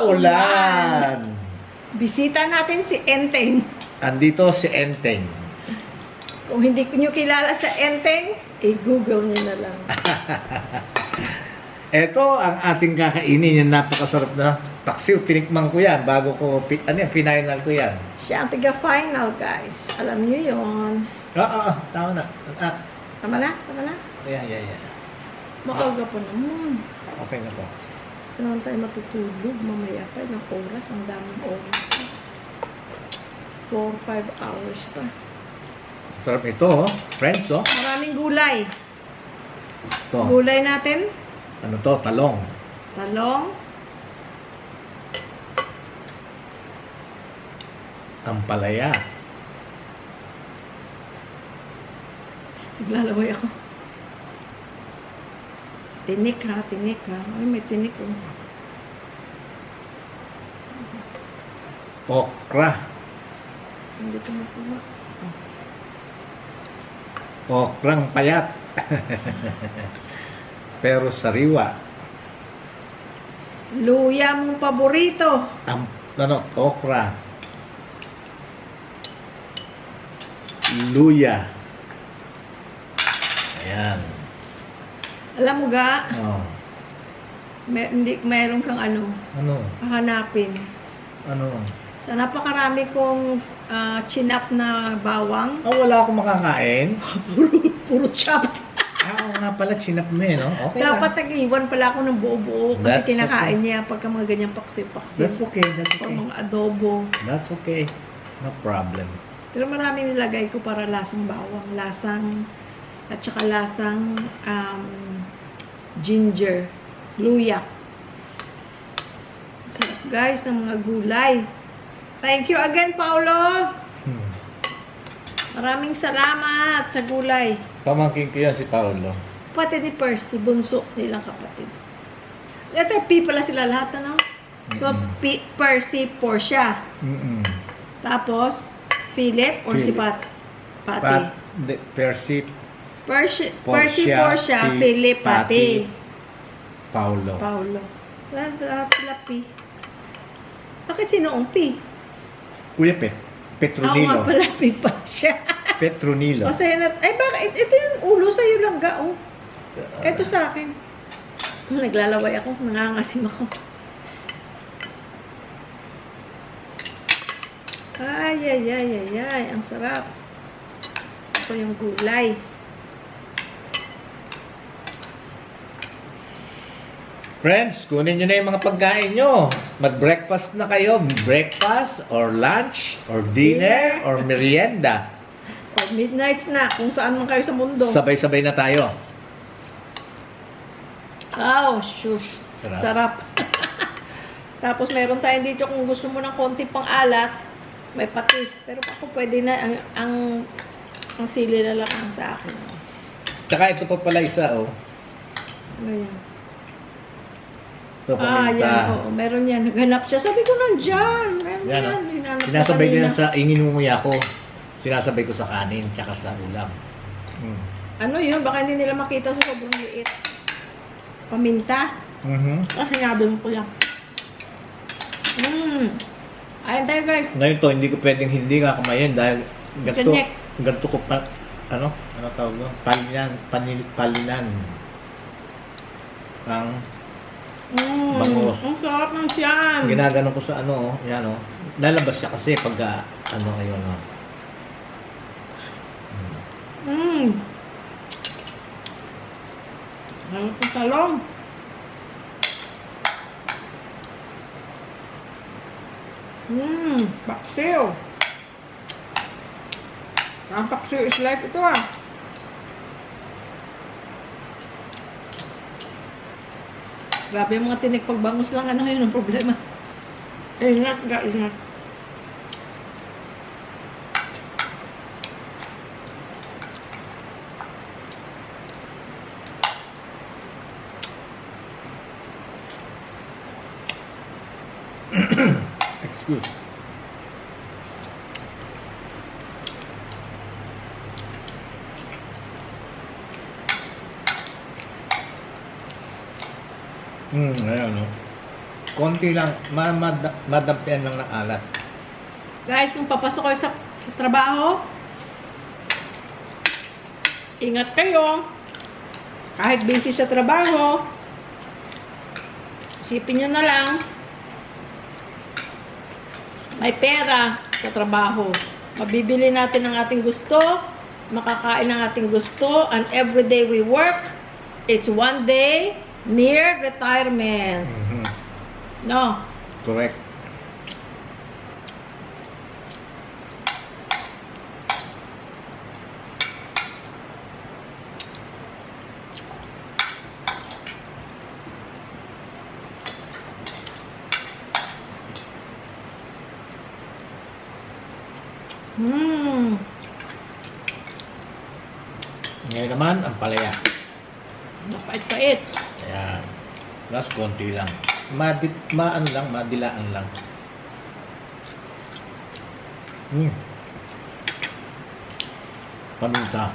Maulan. Bisita natin si Enteng. Andito si Enteng. Kung hindi nyo kilala sa Enteng, i-google nyo na lang. Ito ang ating kakainin. Yung napakasarap na paksiw. Tinikman ko yan bago ko, final ko yan. Siya ang tiga-final, guys. Alam nyo yun. Tama na. Tama na? Tama na? Yeah. Maaga pa naman. Okay na po. Kailangan tayo matutulog. Mamaya pa, ilang oras. Ang daming oras pa. 4-5 hours pa. Sarap ito, oh. Friends, oh. Maraming gulay. Ito. Gulay natin. Ano to? Talong. Talong. Ampalaya. Naglalaway ako. Tinik ha. Ay, may tinik oh. Okra. Hindi ko makuha. Okrang payat. Pero sariwa. Luya mong paborito. Okra. Luya. Ayan. Alam mo ga, Oh. meron kang ano, Ano? hahanapin. Ano? Sa napakarami kong chinap na bawang, Wala akong makakain. puro chopped. Oo nga pala, chinap mo eh, no? Okay lang. Dapat nag-iwan pala ako ng buo-buo kasi That's kinakain okay. niya pagka mga ganyang paksiw-paksiw. That's okay, that's O okay. mga adobo. That's okay. No problem. Pero marami nilagay ko para lasang bawang, at saka lasang ginger, luya. Sarap guys ng mga gulay. Thank you again, Paulo. Maraming salamat sa gulay. Pamangkin ko yan si Paolo. Pati ni Percy, bunso nilang kapatid. Letter P pala sila lahat, ano? So, Percy, Portia. Tapos, Philip or si Philip. Pati? Percy, Percy, Portia, Portia, Philip, Pati. Paolo. Paulo. Lahat sila P. Bakit sino ang P? Kuya Ako nga Petronilo. pala P pa siya. Petronilo. O sa'yo na, ay bakit? Ito yung ulo sa'yo lang ga, oh. Ito sa akin. Naglalaway ako, nangangasim ako. Ay, ang sarap. Gusto ko yung gulay. Friends, kunin nyo na yung mga pagkain nyo. Mag-breakfast na kayo. Breakfast, or lunch, or dinner, or merienda. Pag midnight snack, kung saan man kayo sa mundo. Sabay-sabay na tayo. Oh, shush. Sarap. Sarap. Tapos meron tayo dito kung gusto mo ng konti pang alat, may patis. Pero ako pwede na, ang sili na lang ang sa akin. Tsaka ito pa pala isa, oh. Ano yan? Ito, paminta. Yan. Oo, meron yan. Naghanap siya. Sabi ko nandyan. Meron Yan, yan. oh. Hinanap ko Sinasabay ko kanina. yan sa inginunguya ko. Sinasabay ko sa kanin, tsaka sa ulam. Ano yun? Baka hindi nila makita sa sobrang liit. Paminta. Hinabol ko lang. Ayan tayo guys. Ngayon to, hindi ko pwedeng hindi kakamayin dahil Kanyek. ganto ko pa, ano tawag mo? Palinan. Ang Bango. Ang sarap ng siyan. ginagano ko sa ano, yan oh. Lalabas siya kasi pag ano ayun oh. Sarap ng talong. Paksiw. Ang paksiw is life ito ah. Grabe yung mga tinik pagbangus lang, ano yun ang problema. Ingat ga, ingat. Excuse. Ayan, no? konti lang, madampian lang ng alat. Guys, kung papasok kayo sa trabaho, ingat kayo. Kahit busy sa trabaho, isipin nyo na lang, may pera sa trabaho. Mabibili natin ang ating gusto, makakain ang ating gusto, and every day we work, it's one day near retirement. Mhm. No? Correct. Ngayon naman, ang palaya. Napait-pait. Ayan. Plus, konti lang. Madilaan lang. Paminta.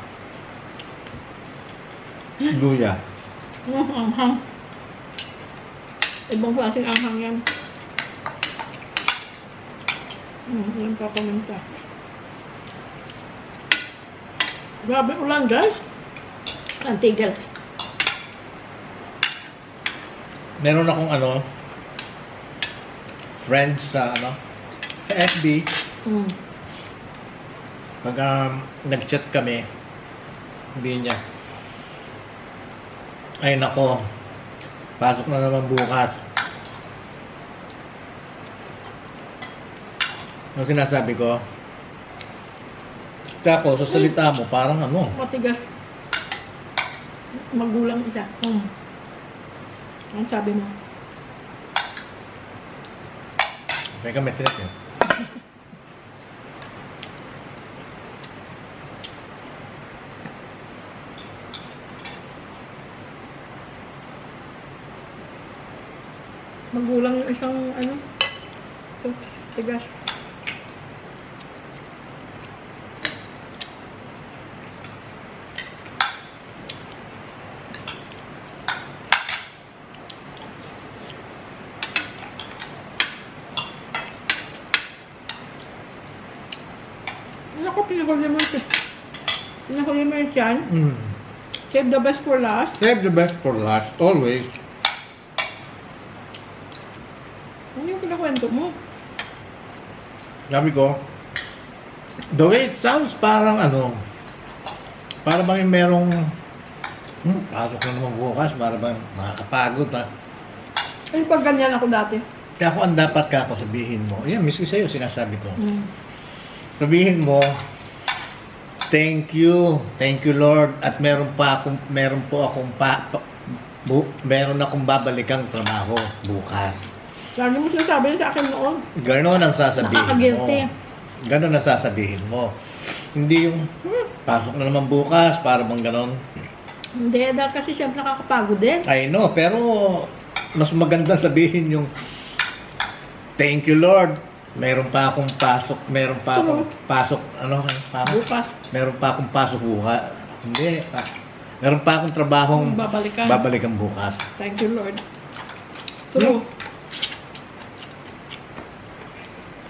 Luya. Anghang. Ibang klaseng anghang yan. Yan pa paminta. Grabe ulan, guys. Ang tigil. Meron akong friends sa sa FB. Pag nag-chat kami, sabihin niya, ay nako, pasok na naman bukas. Ang sinasabi ko, ako, sa salita mo, parang Matigas. Magulang isa. Ang sabi mo? Teka, may tinak yun. Magulang yung isang ito, tigas. Ako, pinahuli mo ito. Pinahuli mo yung tiyan. Save the best for last. Save the best for last, always. Ano yung pinakwento mo? Sabi ko, the way it sounds parang para bang merong, pasok na naman bukas, para bang nakakapagod na. Ay, pag ganyan ako dati. Kaya kung ang dapat ka ako sabihin mo, yan, miski sa'yo sinasabi ko. Sabihin mo, thank you Lord, at meron akong babalikang trabaho bukas. Lagi mo sinasabi sa akin noon. Ganon ang sasabihin Nakaka-guilty. mo. Ganon ang sasabihin mo. Hindi yung, pasok na naman bukas, para bang ganon. Hindi, dahil kasi siyempre nakakapagod din. I know, pero mas maganda sabihin yung, thank you Lord, meron pa akong pasok, meron pa akong pasok, Bukas. meron pa akong pasok bukas. Hindi, meron pa akong trabahong babalikan bukas. Thank you, Lord. True.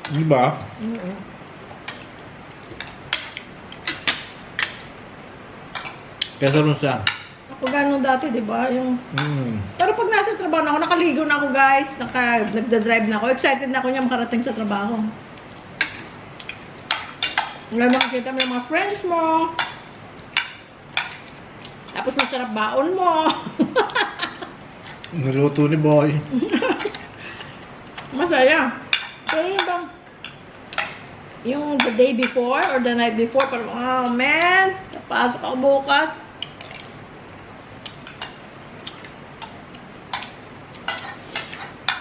Di ba? Kesa rin siya. Ako ganun dati, di ba? Pero pag nasa trabaho na ako, nakaligo na ako, guys. Nagda-drive na ako. Excited na ako niya makarating sa trabaho. Ngayon makikita mo yung mga friends mo. Tapos masarap baon mo. Niluto ni Boy. Masaya. Pero yung bang, yung the day before or the night before, parang, oh man, napasok ako bukas.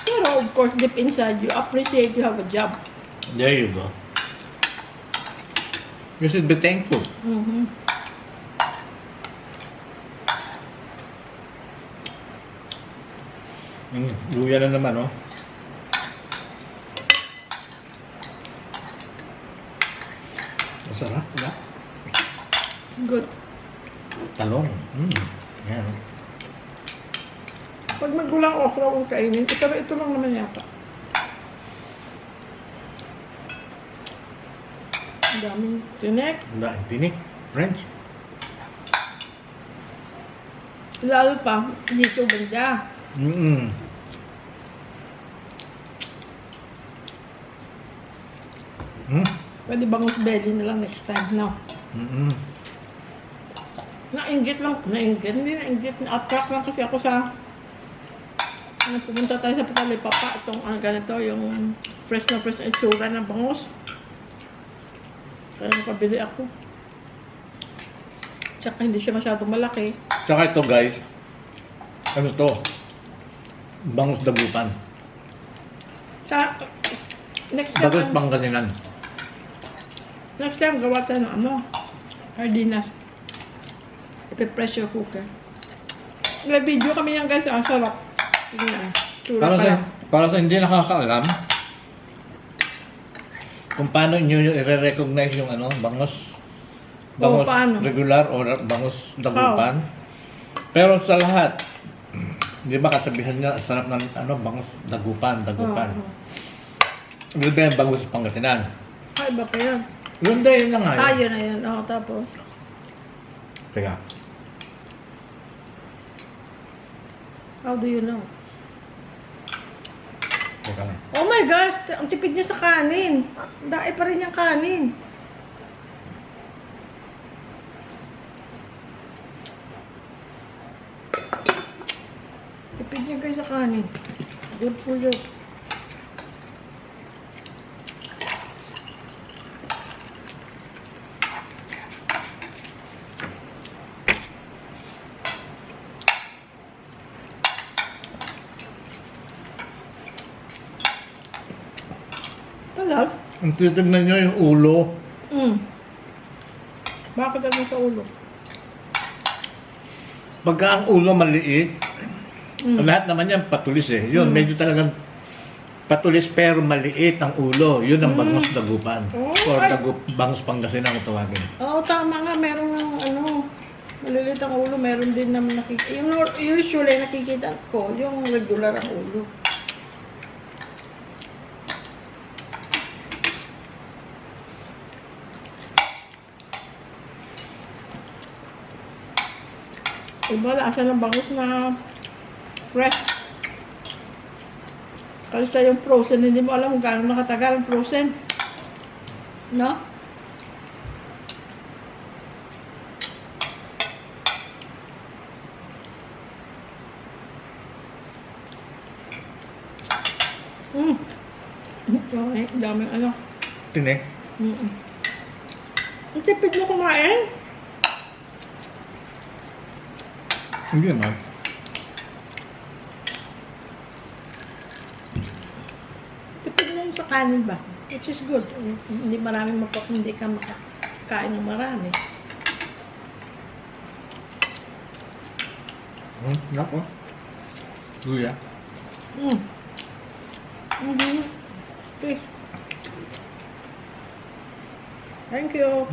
Pero of course, deep inside, you appreciate you have a job. There you go. You should be thankful. Luya na naman, oh. Masarap, diba? Good. Talong. Yan. Pag magulang okra ang kainin, ito lang naman yata. Ang daming tinik. Wala, tinik. French. Lalo pa, dito banda. Mm-mm. Hmm? Pwede bangus belly na lang next time, no? Mm-mm. Nainggit lang. Hindi nainggit. Na-attract lang kasi ako sa... pumunta tayo sa Patalipapa. Itong ganito, yung fresh na itsura ng bangus. Kaya napabili ako. Tsaka hindi siya masyadong malaki. Tsaka ito guys, ano to? Bangus dagupan. Sa... Next time, Bangus Pangasinan. next time gawa tayo ng ano? Sardinas. Ipe-pressure cooker. May video kami yan guys. Ang sarap. Tingnan. Tura Para pa sa, lang. para sa hindi nakakaalam, kung paano nyo i-recognize yung ano, bangus. Bangus paano? regular o bangus dagupan. Pero sa lahat, di ba kasabihan niya, sarap ng ano, bangus dagupan. Oo. Hindi ba yung bangus Pangasinan? Ay, iba pa yan. Yun din na nga yun. Yun na yun. Oo, tapos. Teka. How do you know? Teka lang. Oh my gosh! Ang tipid niya sa kanin. Dai pa rin yung kanin. Tipid niya guys sa kanin. Good for you. Tagal? Ang titignan nyo yung ulo. Bakit ano sa ulo? Pagka ang ulo maliit, lahat naman yan patulis eh. Yun, medyo talagang patulis pero maliit ang ulo. Yun ang bangus dagupan. Oh, Or ay. bangus Pangasinan ang tawagin. Oo, tama nga. Meron ng ano, malilit ang ulo. Meron din naman nakikita. Yung usually nakikita ko, yung regular ang ulo. Iba, lasa ng bangus na fresh. Kalista yung frozen, hindi mo alam kung gaano nakatagal ang frozen. No? Okay, daming ano. Tinik. Ang tipid mo kumain. Hindi naman. Tipid mo sa kanin ba? Which is good. Hindi maraming hindi ka makakain ng marami. Nako. Luya. Okay. Thank you.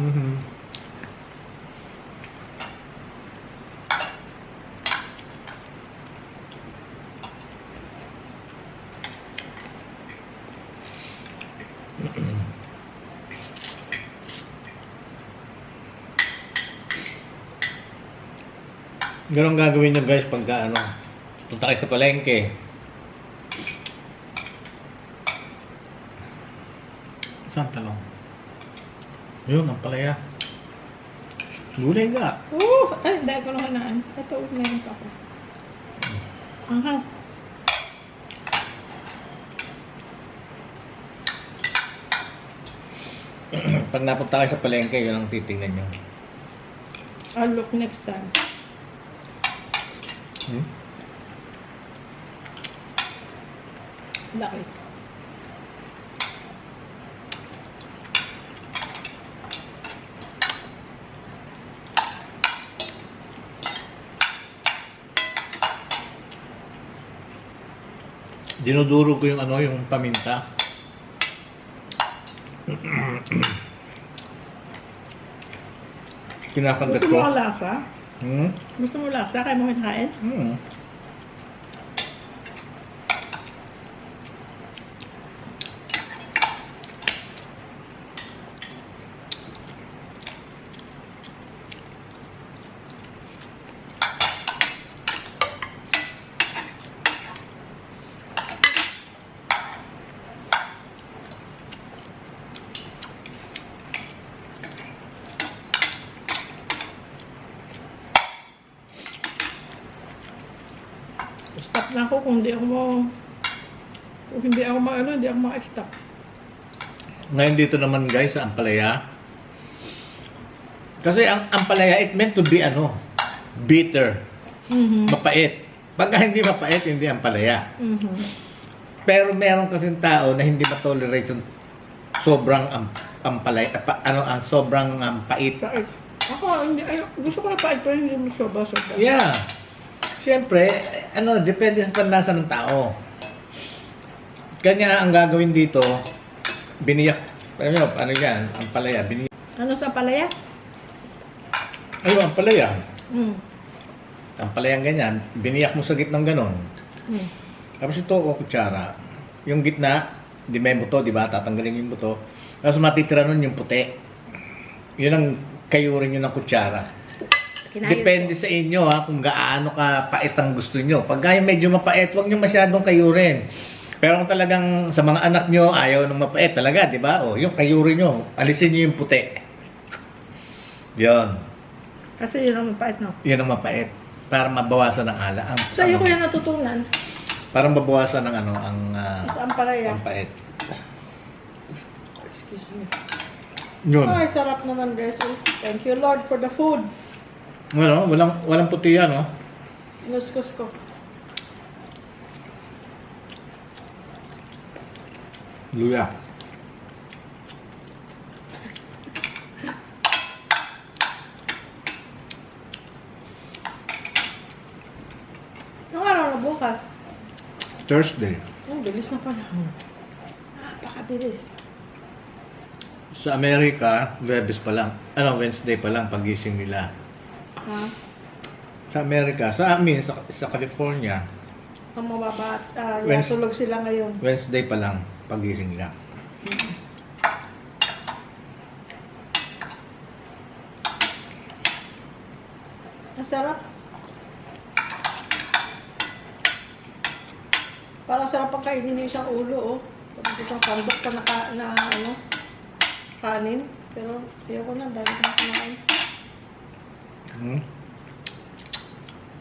Ganun gagawin nyo guys pagka ano, punta kayo sa palengke. Saan talong? Yun, ang palaya. Gulay nga. Ay, dahil ko lang hanaan. Ito, meron pa ako. Aha. Pag napunta kayo sa palengke, yun ang titingnan nyo. I'll look next time. Laki. Dinuduro ko yung ano, yung paminta. Kinakagat Gusto ko. mo ang lasa? Hmm? Gusto mo lasa? Kaya mo kinakain? Hmm. Naku, kung hindi ako hindi ako ma-stop. Ngayon dito naman guys sa Ampalaya. Kasi ang Ampalaya, it meant to be bitter. Mapait. Pagka hindi mapait, hindi Ampalaya. Pero meron kasing tao na hindi ma-tolerate yung sobrang Ampalaya, sobrang pait. Pait. Ako, gusto ko na pait pero hindi mo sobra. Yeah. Siyempre, depende sa panlasa ng tao. Kanya ang gagawin dito, biniyak, ano yan, Ampalaya, biniyak. Ano sa palaya? Ayun, Ampalaya. Mm. Ganyan, biniyak mo sa gitnang ganon. Tapos ito, kutsara. Yung gitna, di may buto, di ba? Tatanggalin yung buto. Tapos matitira nun yung puti. Yun ang kayurin nyo ng kutsara. Depende sa inyo kung gaano ka pait ang gusto nyo. Pag yung medyo mapait, huwag nyo masyadong kayurin. Pero kung talagang sa mga anak nyo, ayaw nung mapait talaga, di ba? O, yung kayurin nyo, alisin nyo yung puti. Yun. Kasi yun ang mapait, no? Yun ang mapait. Para mabawasan ng ala. Sa iyo ko yan natutunan. Para mabawasan ng Sa ampalaya. ang pait. Excuse me. Yun. Ay, sarap naman guys. Thank you Lord for the food. Walang puti yan, no? Inuskus ko. Luya. Anong araw na bukas? Thursday. Bilis na pala. Napakabilis. Sa Amerika, Webes pa lang. Wednesday pa lang pagising nila. Ha? Sa Amerika, sa amin, sa California, Ang mababa at Wednesday. tulog sila ngayon. Wednesday pa lang pagising nila. Ang sarap. Parang sarap ang kainin yung isang ulo, oh. Tapos isang sandok pa kanin. Pero ayoko na, dahil ko na kumain.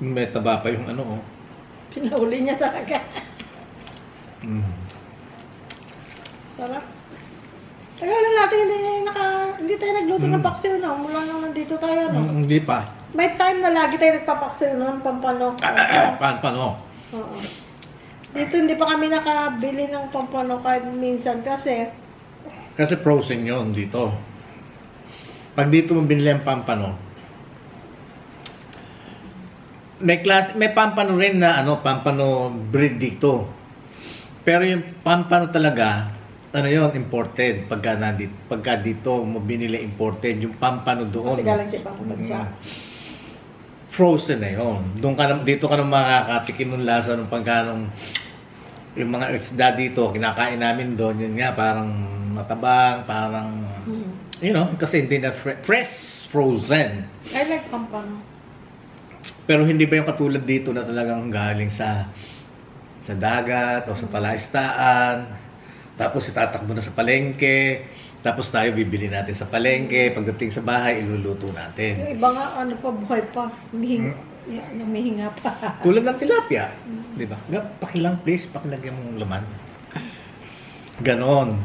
May taba pa yung Pinahuli niya talaga. Sarap. Tagal lang natin hindi tayo nagluto ng paksiw, no? Mula nang nandito tayo, no? Hindi pa. May time na lagi tayo nagpapaksiw, no? Pampano. Paano? Oo. Dito hindi pa kami nakabili ng pampano kahit minsan kasi Kasi frozen yun dito. Pag dito mo binili ang pampano, may pampano rin na pampano breed dito. Pero yung pampano talaga, imported. Pagka dito mo binili imported, yung pampano doon. kasi galing sa ibang bansa. Frozen na yun. Dito ka na makakatikim ng lasa ng pagkanong yung mga isda dito, kinakain namin doon, yun nga, parang matabang, parang, kasi hindi na fresh, frozen. I like pampano. Pero hindi ba yung katulad dito na talagang galing sa dagat o sa palaistaan, tapos itatakbo na sa palengke, tapos tayo bibili natin sa palengke, pagdating sa bahay, iluluto natin. Yung iba nga, buhay pa. Humihinga pa. Tulad ng tilapia, di ba? Pakilang please, pakilagyan mong laman. Ganon.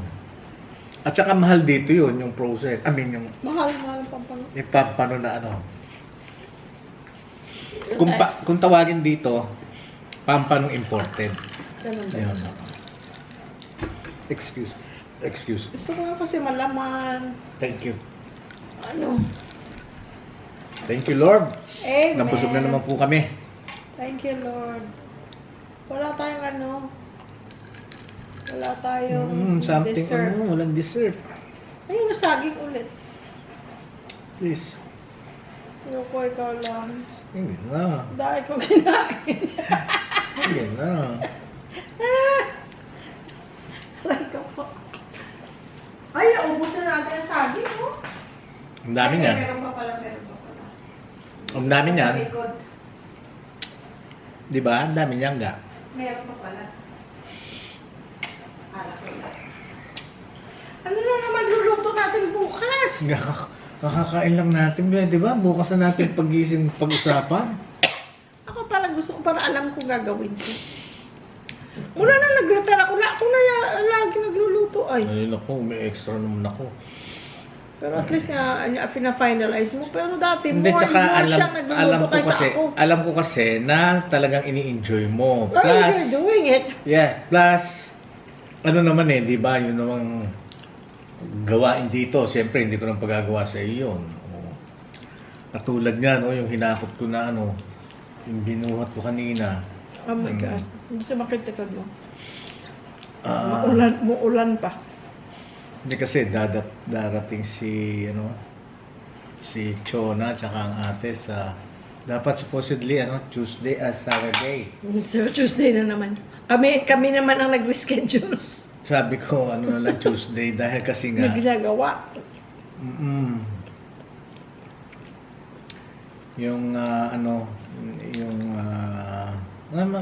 At saka mahal dito yun, yung process. Yung Mahal pampano. pampano na Kung tawagin dito, pampanong imported. Ganun ba? Ayun. Excuse. Gusto ko nga kasi malaman. Thank you. Thank you, Lord. Amen. Nabusog na naman po kami. Thank you, Lord. Wala tayong wala tayong Something, dessert. walang dessert. Ayun, saging ulit. Please. Ayoko, ikaw lang. Hindi na. Dahil ko kinain. Hindi na. Aray ko po. Ay, naubos na natin ang saging, oh. Ang dami niyan. Meron pa pala. Ang dami niyan. Sa likod. Di ba? Ang dami niyan nga. Meron pa pala. Ano na naman luluto natin bukas? Kakakain lang natin, di ba? Bukas na natin pagising pag-usapan. Ako parang gusto ko, para alam kong gagawin ko. Wala na, nag-retire ako na. Ako na lagi nagluluto. Ay. Ayun ako, may extra naman ako. Pero at least na finalize mo. Pero dati, Hindi, more tsaka siyang nagluluto kaysa ako. alam ko kasi na talagang ini-enjoy mo. Oh, Plus, you're doing it. yeah, plus, ano naman di ba, yun namang gawain dito. Siyempre, hindi ko nang pagagawa sa iyo yun. O, katulad nga, no, yung hinakot ko na, yung binuhat ko kanina. Oh my God. Hindi siya makitikad mo. Ah, Muulan pa. Hindi kasi darating si Chona tsaka ang ate sa dapat supposedly Tuesday at Saturday. So, Tuesday na naman. Kami naman ang nag-reschedule. Sabi ko na lang Tuesday dahil kasi nga Ginagawa. yung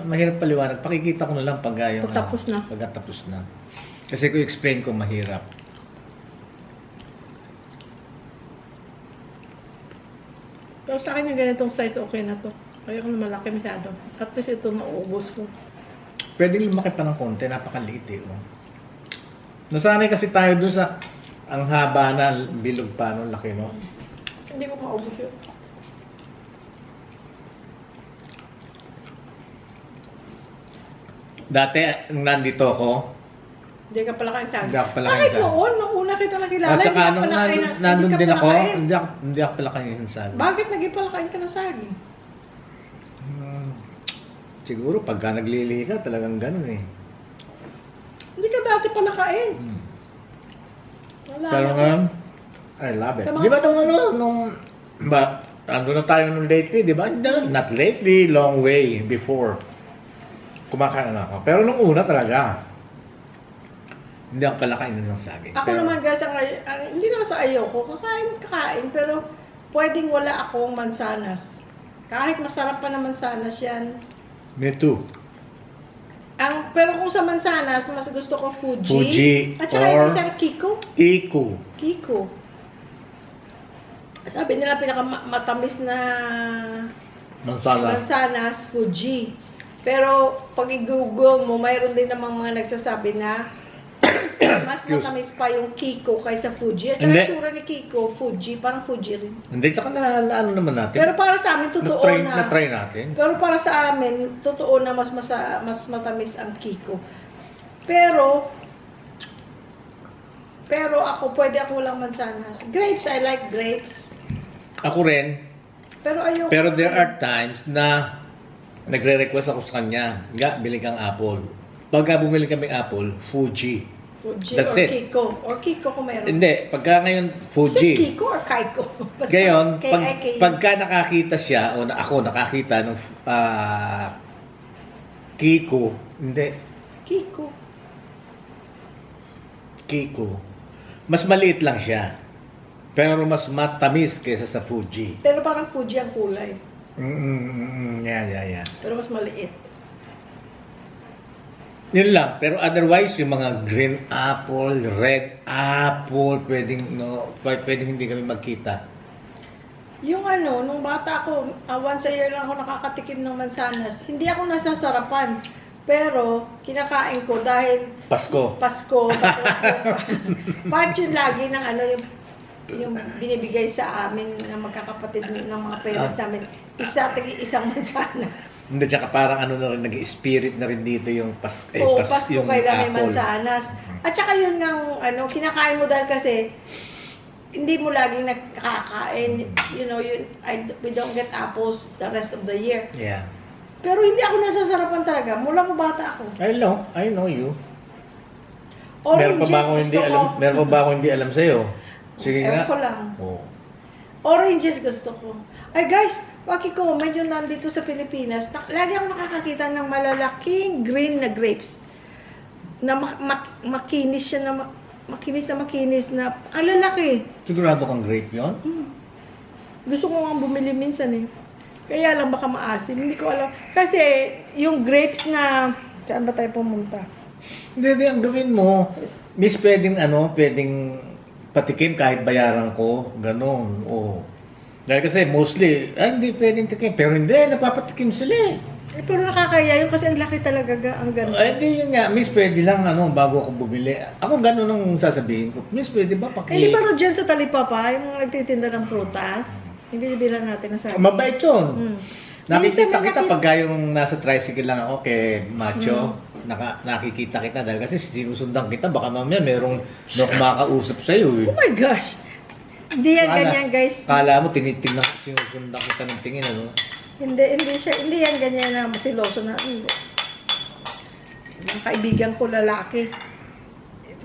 mahirap paliwanag. Pakikita ko na lang pag yung Tapos na. pagkatapos na. Kasi ko explain ko mahirap. Pero sa akin yung ganitong size, okay na to. Kaya kung malaki masyado. At least ito mauubos ko. Pwedeng lumaki pa ng konti, napakaliit eh. Oh. Nasanay kasi tayo doon sa ang haba na bilog pa, laki, no? Hindi ko maubos yun. Dati, nung nandito ako, Hindi ka pala kain sa Hindi ako pala kain Kahit sa- noon, nung una kita nakilala, at saka hindi ka nung pala kain na- nandun hindi ka din pala ako, kain. hindi ako pala kain sa sabi. Bakit naging pala kain ka na saging? Siguro, pagka naglilihi ka, talagang ganun eh. Hindi ka dati pala kain. Wala Pero na. nga, I love it. Sa mga- Di ba ando na tayo nung lately, di ba? Not lately, long way before. Kumakain na ako. Pero nung una talaga, hindi ako pala kainin ng saging. Ako Pero, naman guys, hindi naman sa ayoko, kakain, pero pwedeng wala akong mansanas. Kahit masarap pa na mansanas yan. me too. Pero kung sa mansanas, mas gusto ko Fuji. Fuji At saka or- yung isang Kiko. Iku. Sabi nila pinakamatamis na Mansala. mansanas, Fuji. Pero pag i-google mo, mayroon din namang mga nagsasabi na mas matamis pa yung Kiko kaysa Fuji. At saka Hindi. tsura ni Kiko, Fuji, parang Fuji rin. Hindi, tsaka na ano naman natin. Pero para sa amin, totoo na. Na-try natin. Pero para sa amin, totoo na mas matamis ang Kiko. Pero ako, pwede ako walang mansanas. Grapes, I like grapes. Ako rin. Pero ayoko. Pero there are times na nagre-request ako sa kanya, bili kang apple. Pagka bumili kami apple, Fuji. Fuji That's or it. Kiko. Or Kiko kung meron. Hindi, pagka ngayon Is it Fuji. Kiko or Kaiko? Basta Ngayon, K-I-K. pagka nakakita siya, o ako nakakita ng Kiko, hindi, Kiko, mas maliit lang siya. Pero mas matamis kaysa sa Fuji. Pero parang Fuji ang kulay. Yeah. Pero mas maliit. Yun lang. Pero otherwise, yung mga green apple, red apple, pwedeng hindi kami magkita. Yung nung bata ako, once a year lang ako nakakatikim ng mansanas. Hindi ako nasasarapan. Pero, kinakain ko dahil Pasko. Pasko. Tapos, part yun lagi ng yung binibigay sa amin ng magkakapatid ng mga parents namin. Isang mansanas. Hindi, tsaka parang na rin, nag-spirit na rin dito yung Pasko. Oo, Pasko yung kailangan may apple. mansanas. At saka yun ng kinakain mo dahil kasi hindi mo laging nakakain. We don't get apples the rest of the year. Yeah. Pero hindi ako nasasarapan talaga. Mula ko bata ako. I know you. Oranges, Meron pa ba akong hindi gusto alam? ko. Meron pa ba akong hindi alam sa'yo? Sige Ewan nga. ko lang. Oh. Oranges gusto ko. Ay guys, ko, medyo nandito sa Pilipinas, lagi ako nakakakita ng malalaking green na grapes. Na makinis siya na makinis na ang lalaki. Sigurado kang grape yon? Gusto ko nga bumili minsan eh. Kaya lang baka maasim, hindi ko alam. Kasi yung grapes na, saan ba tayo pumunta? Hindi, ang gawin mo. Miss, pwedeng patikim kahit bayaran ko. Ganon. Oh. Dahil kasi mostly, hindi pwedeng tikim. Pero hindi, napapatikim sila eh. Eh, pero nakakaya yun kasi ang laki talaga ang ganda. Ay, hindi yun nga. Miss, pwede lang bago ako bumili. Ako gano'n ang sasabihin ko. Miss, pwede ba Eh, di ba ro dyan sa Talipapa, yung nagtitinda ng prutas, yung binibilang natin na sabi. Mabait yun. Hmm. Nakikita Minsan may kita pagka yung nasa tricycle lang ako kay Macho. Nakikita kita dahil kasi sinusundan kita. Baka mamaya merong makakausap sa'yo eh. Oh my gosh! Hindi yan ganyan, guys. Kala mo tinitingnan ko sinusundan kita ng tingin, ano? Hindi yan ganyan na masiloso na. Yung kaibigan ko lalaki.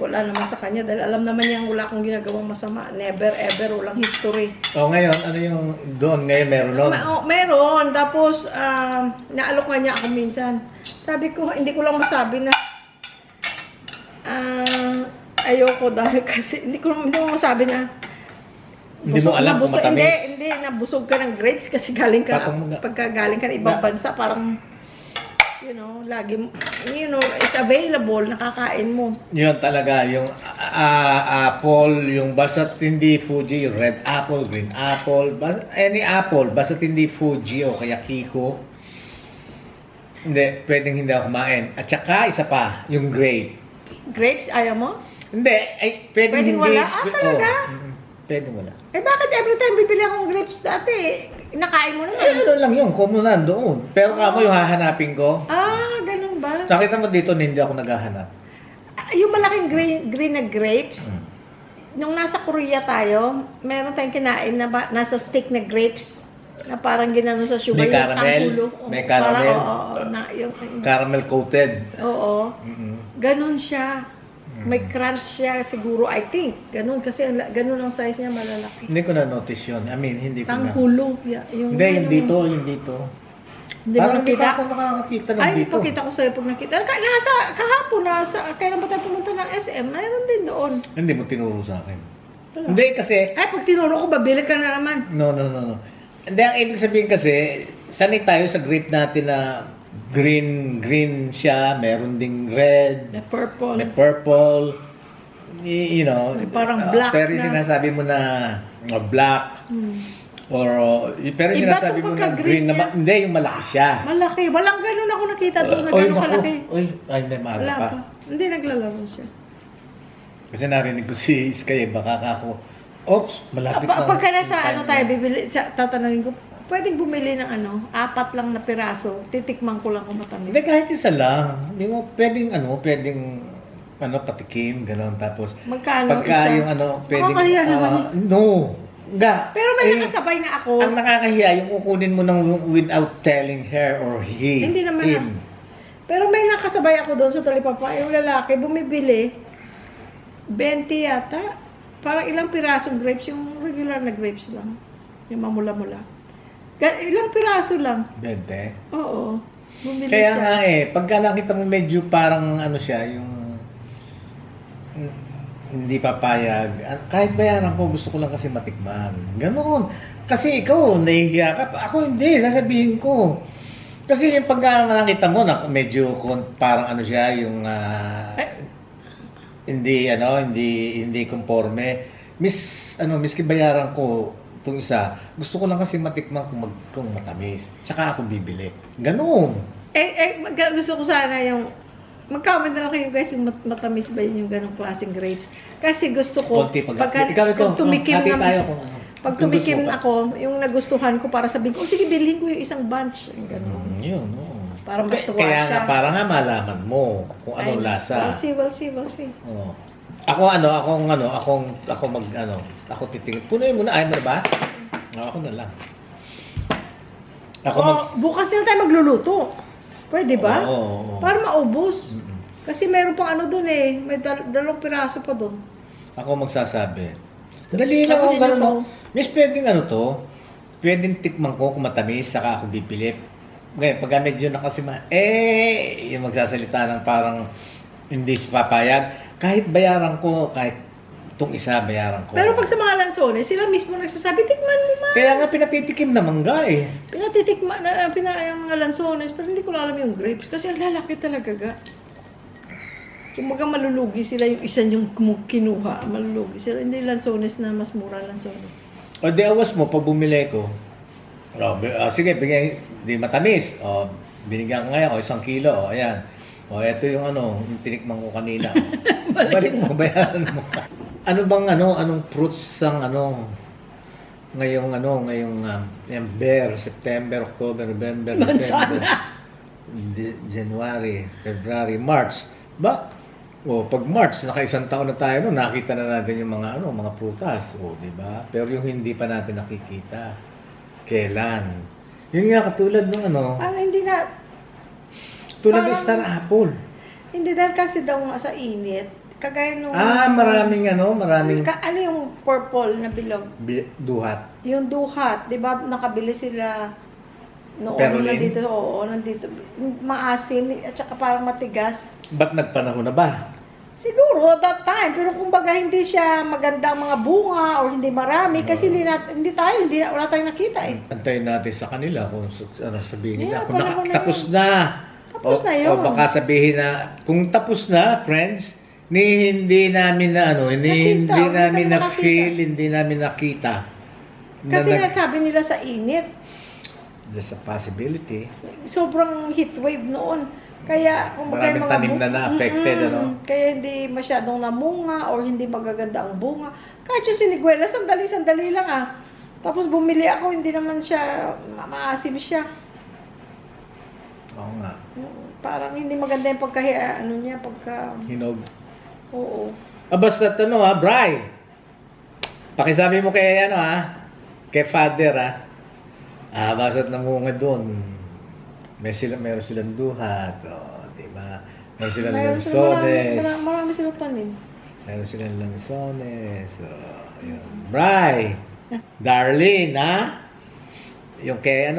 Wala naman sa kanya dahil alam naman niya wala akong ginagawang masama. Never ever, walang history. Ngayon, ano yung doon? Ngayon meron nun? Meron. Tapos, naalok nga niya ako minsan. Sabi ko, hindi ko lang masabi na ayoko dahil kasi, hindi mo masabi na hindi mo alam kung matamis? Hindi, nabusog ka ng grapes kasi pagka galing ka ng ibang bansa, parang it's available, nakakain mo. Yun talaga, yung apple, yung basta't hindi Fuji, yung red apple, green apple, any apple, basta't hindi Fuji o kaya Kiko, pwedeng hindi ako kumain. At saka, isa pa, yung grape. Grapes, ayaw mo? Hindi, pwedeng hindi. Wala? Talaga? Pwedeng wala. Eh, bakit every time bibili akong grapes dati? Nakain mo naman. Ano lang yun, kung nandoon. Pero kamo yung hahanapin ko. Ganun ba? Nakita mo dito, hindi ako naghahanap. Yung malaking green na grapes, nung nasa Korea tayo, meron tayong kinain na nasa stick na grapes na parang ginano sa sugar. May caramel? May caramel? Caramel coated? Oo. Ganun siya. May crunch siya siguro, I think. Ganun kasi ganun ang size niya, malalaki. Hindi ko na-notice yun. I mean, hindi ko na. Tanghulo. Hindi, yung dito. Hindi mo parang hindi nakita? pa ako nakakakita ng Ay, dito. pakita ko sa'yo pag nakita. Kahapon, kailan ba tayo pumunta ng SM? Mayroon din doon. Hindi mo tinuro sa akin. Wala. Hindi kasi, Ay, pag tinuro ko, babili ka na naman. no. Hindi, ang ibig sabihin kasi, sanay tayo sa grape natin na green siya, meron ding red, The purple. may purple, you know. May parang black pero yung na. sinasabi mo na black, or pero yung Iba sinasabi to mo na pagka-green green na, niya. hindi, yung malaki siya. Malaki. Walang ganun ako nakita doon na Oy, ganun naku. kalaki. Ay, hindi, maaga Wala pa. pa. Hindi, naglalaro siya. Kasi narinig ko si Sky, baka ako, oops, malapit na. Pagka nasa time tayo, na. bibili, tatanungin ko, pwedeng bumili ng 4 lang na piraso, titikman ko lang kung matamis. Hindi, kahit isa lang. Hindi mo, pwedeng patikim, gano'n. Tapos, Magkano pagka isa? yung pwedeng, Nakakahiya naman no. Nga. Pero may nakasabay na ako. Ang nakakahiya, yung kukunin mo without telling her or he. Hindi naman him. Pero may nakasabay ako doon sa Talipapa. Yung lalaki, bumibili, 20 yata. Parang ilang pirasong grapes, yung regular na grapes lang. Yung mamula-mula. Ilang piraso lang. 20. Oo. Bumili Kaya siya. nga pagka nakita mo medyo parang siya, yung hindi papayag. Kahit bayaran ko, gusto ko lang kasi matikman. Ganoon. Kasi ikaw, nahihiya ka. Ako hindi, sasabihin ko. Kasi yung pagka nakita mo, medyo parang siya, yung hindi conforme. Miski bayaran ko itong isa, gusto ko lang kasi matikman kung matamis. Tsaka ako bibili. Ganoon. Gusto ko sana yung mag-comment na lang kayo guys yung matamis ba yun yung ganong klaseng grapes. Kasi gusto ko, Konti pag tumikim hati tayo na, kung pag tumikim ako, yung nagustuhan ko para sabihin ko, sige, bilhin ko yung isang bunch. Ganon. Yun, oo. Para matuwa Kaya siya. nga, para nga malaman mo kung anong lasa. We'll see. Oo. Ako titingin. Punuin mo na, ayaw mo na ba? Ako na lang. Bukas na tayo magluluto. Pwede ba? Oo. Para maubos. Mm-mm. Kasi meron pang doon may 2 piraso pa doon. Ako magsasabi. Dali lang Ako ako din gano'n. ako. No? Miss, pwedeng pwedeng tikman ko kung matamis, saka ako bibili. Ngayon, pag medyo yung magsasalita ng parang hindi papayag, kahit bayaran ko, kahit itong isa bayaran ko. Pero pag sa mga lansones, sila mismo nagsasabi, tikman mo man. Kaya nga pinatitikim naman Pinatitikman na yung mga lansones, pero hindi ko alam yung grapes kasi ang lalaki talaga ga. Kumaga malulugi sila yung isa yung kinuha, malulugi sila. Hindi lansones na mas mura lansones. O di awas mo, pag bumili ko, sige, bigyan, di matamis. O, Binigyan ko ngayon, 1 kilo, ayan. Ito yung yung tinikman ko kanina. Balik mo, bayaran mo. Anong fruits ang ngayong September, October, November, December, January, February, March. Pag March, naka-1 taon na tayo, nakita na natin yung mga prutas, di ba? Pero yung hindi pa natin nakikita, kailan? Yun nga, katulad ng Hindi na, tulad ng parang- Star Apple. hindi dahil kasi daw nga sa init. Kagaya nung... Maraming ano yung purple na bilog? duhat. Yung duhat, di ba nakabili sila noon Perolin? nandito. Maasim at saka parang matigas. Ba't nagpanahon na ba? Siguro at that time, pero kumbaga hindi siya maganda ang mga bunga or hindi marami kasi wala tayong nakita eh. Antayin natin sa kanila kung sabihin nila. Yeah, Kung panahon na tapos na. Tapos na yun. O baka sabihin na, kung tapos na, friends, hindi namin Nakita, hindi namin hindi kami na-feel, hindi namin nakita. Kasi nga sabi nila sa init, There's a possibility. sobrang heat wave noon. Kaya kumbaga Maraming tanim na na-affected, Kaya hindi masyadong namunga or hindi magaganda ang bunga. Kahit yung siniguela, sandali-sandali lang Tapos bumili ako, hindi naman siya, maasim siya. Oo nga. Parang hindi maganda yung Hinog. Oo. Basta Bri. Pakisabi mo kay kay father basta't namunga doon. Meron silang duhat, di ba? Meron silang lansones. Marami silang tanim. Meron silang lansones. Yun. Bri. Darlene, yung kay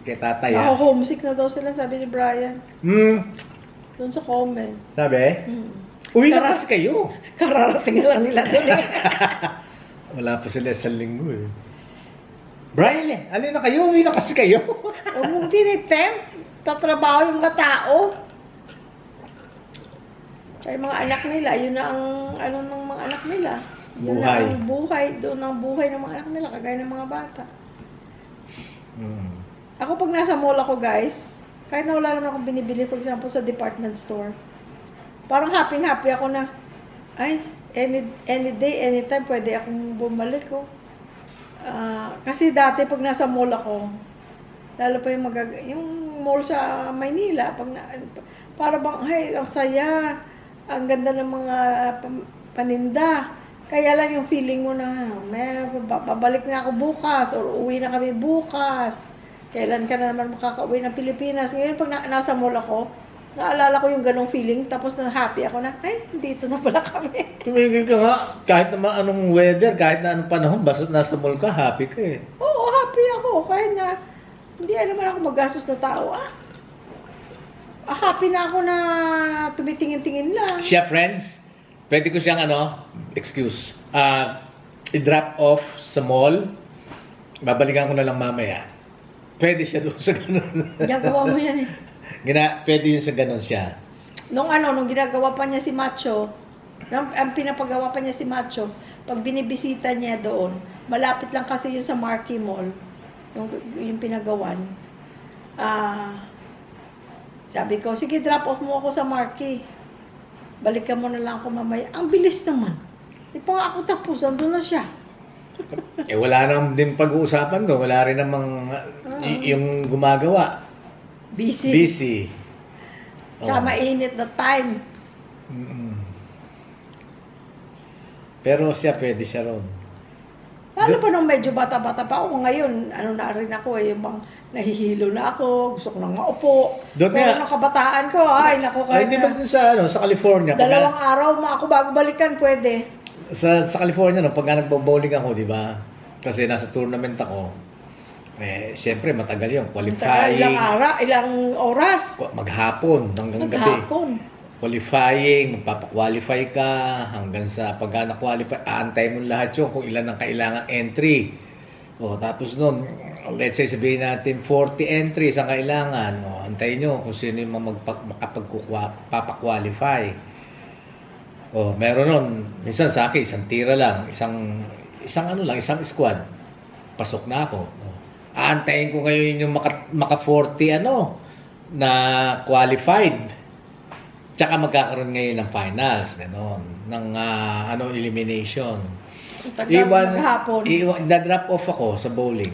kay tatay Homesick na daw sila, sabi ni Brian. Doon sa comment. Sabi? Uwi na kasi kayo. Kararating lang nila doon Wala pa sila 1 linggo eh. Brian, alin na kayo? Uwi na kasi kayo. Huwag mong tinitempt. Tatrabaho yung mga tao. Kaya mga anak nila, yun na ang ng mga anak nila. Yun na ang buhay. Doon ang buhay ng mga anak nila, kagaya ng mga bata. Ako pag nasa mall ako guys, kahit na wala naman akong binibili, for example sa department store, parang happy ako na, any day, anytime, pwede akong bumalik kasi dati pag nasa mall ako, lalo pa yung mall sa Maynila, para bang, ang saya, ang ganda ng mga paninda. Kaya lang yung feeling mo na, babalik na ako bukas, or uwi na kami bukas. Kailan ka na naman makaka-uwi ng Pilipinas? Ngayon pag nasa mall ako, naalala ko yung ganong feeling, tapos na happy ako na, dito na pala kami. Tumigil ka nga, kahit naman anong weather, kahit na anong panahon, basta nasa mall ka, happy ka eh. Oo, happy ako. Kahit na, hindi naman ako magastos na tao. Happy na ako na tumitingin-tingin lang. Siya, friends, pwede ko siyang excuse, i-drop off sa mall, babalikan ko na lang mamaya. Pwede siya doon sa ganun. Ginagawa mo yan eh. Pwede yun sa ganun siya. Nung ginagawa pa niya si Macho, ang pinapagawa pa niya si Macho, pag binibisita niya doon, malapit lang kasi yun sa Marquee Mall, yung pinagawan. Sabi ko, sige, drop off mo ako sa Marquee. Balikan mo na lang ako mamaya. Ang bilis naman. Di pa nga ako tapos, andun na siya. Wala naman din pag-uusapan doon. Wala rin namang yung gumagawa. Busy. Tsaka mainit na time. Pero siya, pwede siya ron. Lalo pa nung medyo bata-bata pa ako. Ngayon, na rin ako yung bang nahihilo na ako, gusto ko nang maupo. Doon Pero nga. nung kabataan ko, naku, Ay, di ba dun sa California? 2 araw ako bago balikan, pwede. Sa California, pag nagbo-bowling ako, di ba? Kasi nasa tournament ako. Siyempre, matagal yun. Qualifying. Ilang oras. Maghapon, hanggang gabi. Maghapon. Qualifying, magpapa-qualify ka, hanggang sa pagka na-qualify, aantay mo lahat yun kung ilan ang kailangan entry. Tapos nun, let's say sabihin natin 40 entries ang kailangan. Antayin nyo kung sino yung makapag-qualify. Meron nun, minsan sa akin, isang tira lang, isang squad. Pasok na ako. Aantayin ko ngayon yung maka 40 na qualified. Tsaka magkakaroon ngayon ng finals, gano'n. Ng elimination. Maghapon. Drop off ako sa bowling.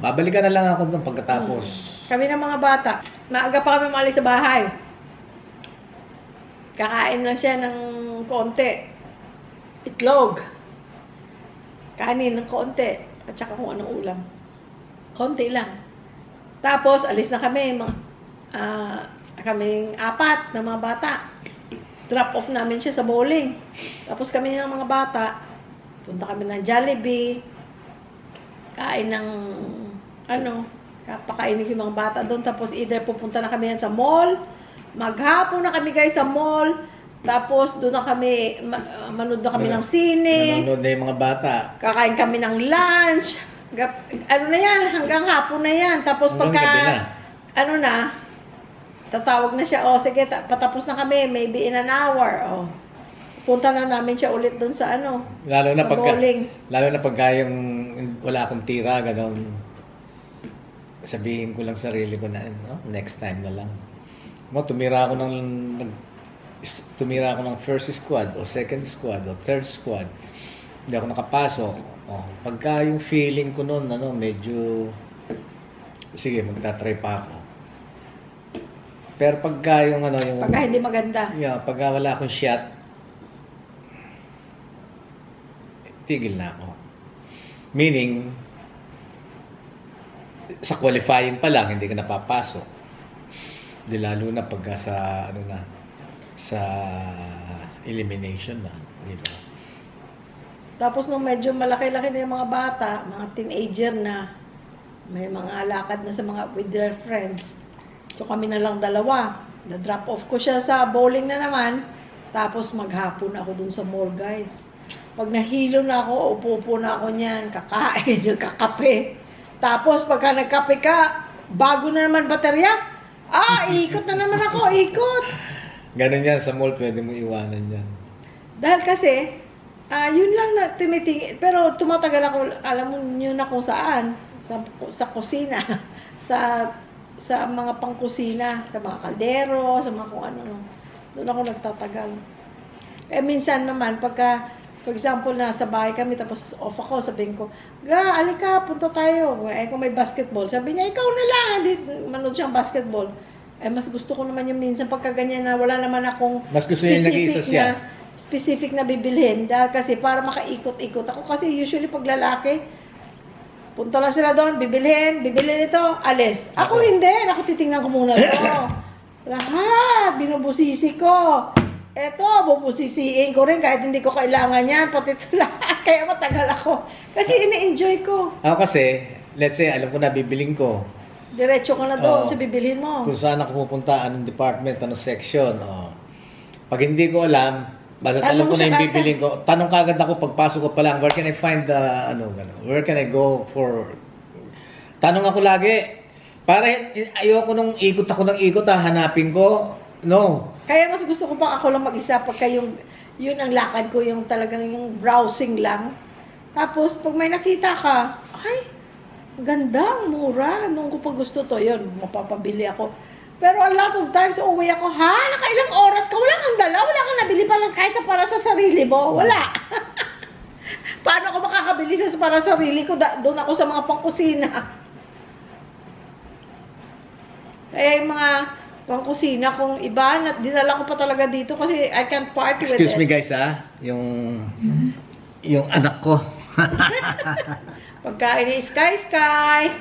Babalikan na lang ako doon pagkatapos. Kami ng mga bata, maaga pa kami maalis sa bahay. Kakain lang siya ng konti. Itlog. Kanin ng konti. At saka kung anong ulam. Konti lang. Tapos, alis na kami. Kaming 4 na mga bata. Drop off namin siya sa bowling. Tapos kami ng mga bata, punta kami ng Jollibee. Kain ng, kapakainin yung mga bata doon. Tapos either pupunta na kami yan sa mall. Maghapon na kami guys sa mall. Tapos doon na kami, manood na kami ng sine. Manood na yung mga bata. Kakain kami ng lunch. Na yan, hanggang hapon na yan. Tapos pagka, tatawag na siya, sige, patapos na kami, maybe in an hour. Punta na namin siya ulit doon sa lalo na sa bowling. Lalo na pagka yung wala akong tira, gano'n. Sabihin ko lang sarili ko na, next time na lang. Tumira ako ng first squad, o second squad, o third squad. Hindi ako nakapasok. Pagka yung feeling ko noon, medyo, sige, magta-try pa ako. Pero pagka yung pagka hindi maganda. Yeah, pagka wala akong shot, tigil na ako. Meaning, sa qualifying pa lang, hindi ka napapasok. Di lalo na pagka sa elimination na. Diba? Tapos nung medyo malaki-laki na yung mga bata, mga teenager na, may mga lakad na sa with their friends. So kami na lang dalawa. Na-drop off ko siya sa bowling na naman. Tapos maghapon ako dun sa mall, guys. Pag nahilo na ako, upo-upo na ako niyan, kakain, kakape. Tapos pagka nagkape ka, bago na naman baterya. Ikot na naman ako, ikot. Ganun yan, sa mall pwede mo iwanan yan. Dahil kasi, yun lang na tumitingin. Pero tumatagal ako, alam mo yun na kung saan. Sa kusina. sa mga pangkusina, sa mga kaldero, sa mga kung ano. Doon ako nagtatagal. Minsan naman, pagka, for example, nasa bahay kami, tapos off ako, sabihin ko, alika, punta tayo. Kung may basketball, sabi niya, ikaw na lang, manood siyang basketball. Mas gusto ko naman yung minsan pagka ganyan na wala naman akong mas gusto niya nag-iisa siya. Specific na bibilhin. Dahil kasi para makaikot-ikot ako. Kasi usually pag lalaki, punta lang sila doon, bibilhin ito, alis. Ako hindi, ako titingnan ko muna ito. Lahat, binubusisi ko. Eto, bubusisiin ko rin kahit hindi ko kailangan yan, pati ito lahat. Kaya matagal ako. Kasi ini-enjoy ko. Ako kasi, let's say, alam ko na bibiling ko. Diretso ka na doon sa bibilhin mo. Kung saan ako pupunta, anong department, anong section. Pag hindi ko alam, basta alam ko na yung bibiling ko, tanong kagad ako pagpasok ko pa lang, where can I find the, where can I go for, tanong ako lagi, para ayoko nung ikot ako ng ikot, hanapin ko, no. Kaya mas gusto ko pa ako lang mag-isa, pagka yun ang lakad ko, yung talagang yung browsing lang. Tapos, pag may nakita ka, ay, ganda, mura, nung ko pa gusto to, yun, mapapabili ako. Pero a lot of times, uwi ako, nakailang oras ka, wala kang dala, wala kang nabili para sa sarili mo, wala. Paano ako makakabili para sa sarili ko? Doon ako sa mga pangkusina. Kaya yung mga pangkusina, kung iba, dinala ko pa talaga dito kasi I can't party with it. Excuse me guys yung anak ko. Pagkain ni Sky.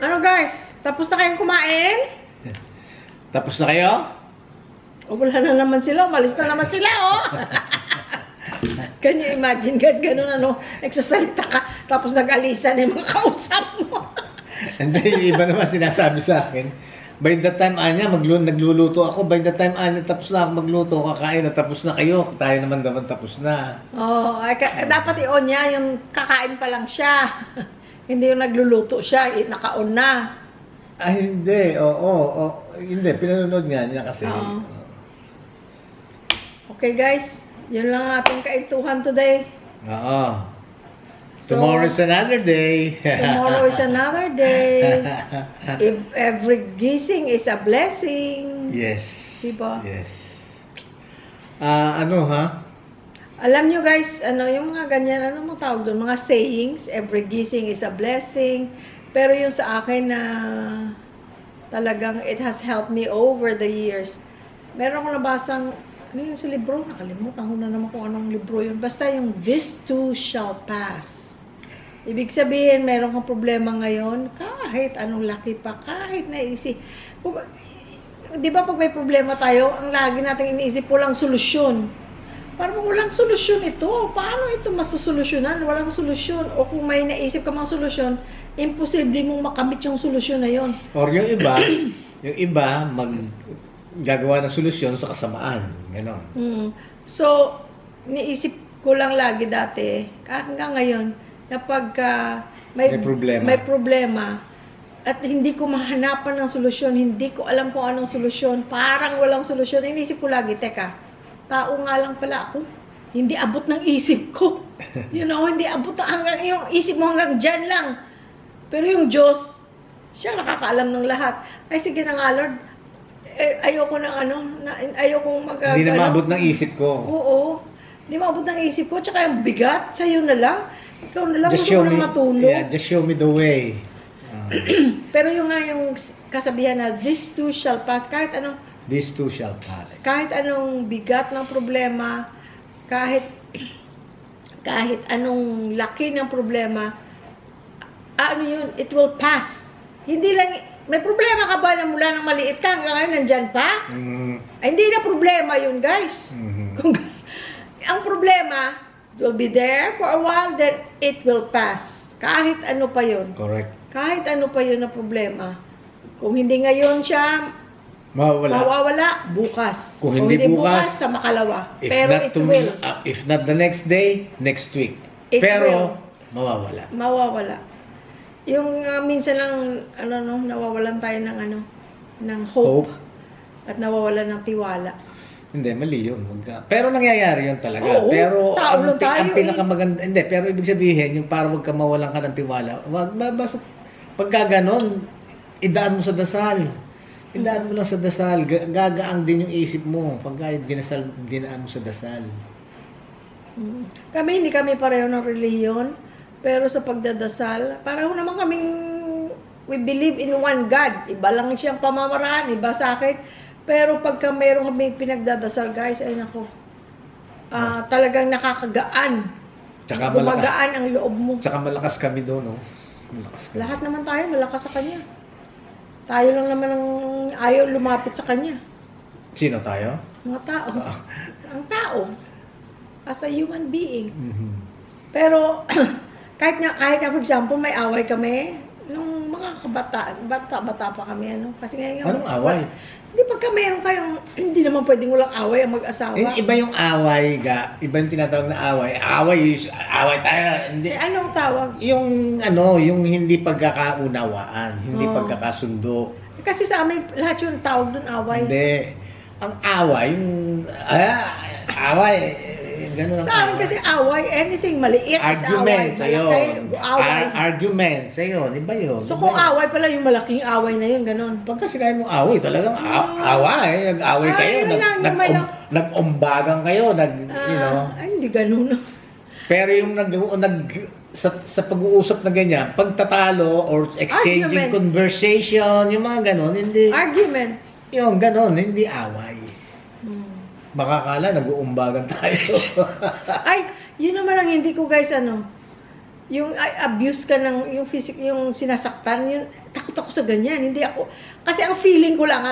Ano guys, tapos na kayong kumain? Tapos na kayo? Wala na naman sila. Umalis na naman sila, Can you imagine, guys? Ganun, nagsasalita ka, tapos nag-alisan yung mga kausap mo. Hindi, yung iba naman sinasabi sa akin, by the time, nagluluto ako, by the time, tapos na ako magluto, kakain na, tapos na kayo, tayo naman tapos na. Dapat i-on niya, yung kakain pa lang siya. Hindi yung nagluluto siya, naka-on na. Hindi. Hindi. Pinanonood niya kasi. Okay guys, yun lang ating kaintuhan today. Tomorrow is another day. Tomorrow is another day. If every gising is a blessing. Yes. Diba? Yes. Ano ha? Alam nyo guys, ano yung mga ganyan, ano mo tawag doon? Mga sayings, every gising is a blessing. Pero yung sa akin na talagang it has helped me over the years. Meron akong nabasang, ano yung sa libro? Nakalimutan ko na naman kung anong libro yun. Basta yung this too shall pass. Ibig sabihin, meron kang problema ngayon, kahit anong laki pa, kahit naisip. Di ba pag may problema tayo, ang lagi natin iniisip, walang solusyon. Parang walang solusyon ito. Paano ito masusolusyonan? Walang solusyon. O kung may naisip ka mga solusyon, imposible mong makamit yung solusyon na yon. Or yung iba, gagawa ng solusyon sa kasamaan. Ganon. So, niisip ko lang lagi dati, hanggang ngayon, na pagka may problema, at hindi ko mahanapan ng solusyon, hindi ko alam kung anong solusyon, parang walang solusyon, inisip ko lagi, teka, tao nga lang pala ako. Hindi abot ng isip ko. You know, hindi abot hanggang yung isip mo hanggang dyan lang. Pero yung Diyos, siya nakakaalam ng lahat. Ay sige na nga Lord, ayoko ng ayokong Hindi na maabot ng isip ko. Oo. Hindi maabot ng isip ko. Tsaka yung bigat, sa'yo na lang. Ikaw na lang, gusto mo lang matulog. Yeah, just show me the way. Pero yung nga yung kasabihan na, this too shall pass, kahit anong This too shall pass. kahit anong bigat ng problema, kahit anong laki ng problema, ano yun, it will pass. Hindi lang, may problema ka ba na mula ng maliit ka hanggang ngayon nandyan pa? Ay, hindi na problema yun, guys. Kung ang problema will be there for a while, then it will pass. Kahit ano pa yun. Correct. Kahit ano pa yun na problema. Kung hindi ngayon siya mawawala bukas. Kung hindi bukas, sa makalawa. If Pero not it will. If not the next day, next week. It Pero, will. mawawala. Yung minsan lang, nawawalan tayo ng hope. At nawawalan ng tiwala. Hindi, mali yun. Pero nangyayari yun talaga. Oo, pero tao lang tayo, ang pinakamaganda, hindi, pero ibig sabihin, yung para wag ka mawalan ka ng tiwala, basta pagka ganon, idaan mo sa dasal. Idaan mo lang sa dasal, gagaang din yung isip mo pagka dinaan mo sa dasal. Hindi kami pareho ng reliyon, pero sa pagdadasal, pareho naman kaming we believe in one God. Iba lang siyang pamamaraan, iba sa akin. Pero pagka mayroong kami pinagdadasal, guys, ay nako, talagang nakakagaan. Tsaka gumagaan ang loob mo. Tsaka malakas kami doon, no? Malakas kami. Lahat naman tayo malakas sa Kanya. Tayo lang naman ang ayaw lumapit sa Kanya. Sino tayo? Mga tao. Ang tao. As a human being. Pero, kahit nga for example, may away kami, nung mga kabataan, bata pa kami, kasi ngayon. Anong away? Hindi, pagka meron kayong, hindi naman pwedeng walang away ang mag-asawa. Iba yung away, iba yung tinatawag na away. Away tayo. Hindi. Anong tawag? Yung hindi pagkakaunawaan, hindi pagkakasundo. Kasi sa amin, lahat yung tawag doon away. Hindi. Ang away, away, ganun ang Sa amin kasi away, anything maliit argument is away. Away. Argument sa'yo, di ba yun? So kung away pala yung malaking away na yun, ganun. Pagka sinabi mo away, talagang away. Nag-away kayo, nag-umbagan kayo, Ay, hindi ganun. Pero yung sa pag-uusap na ganyan, pagtatalo or exchanging conversation, yung mga ganon, hindi. Argument. Yung ganon, hindi away. Baka kala, nag-uumbagan tayo. Ay, yun naman ang hindi ko guys, yung abuse ka ng, yung sinasaktan, yun, takot ako sa ganyan, hindi ako, kasi ang feeling ko lang,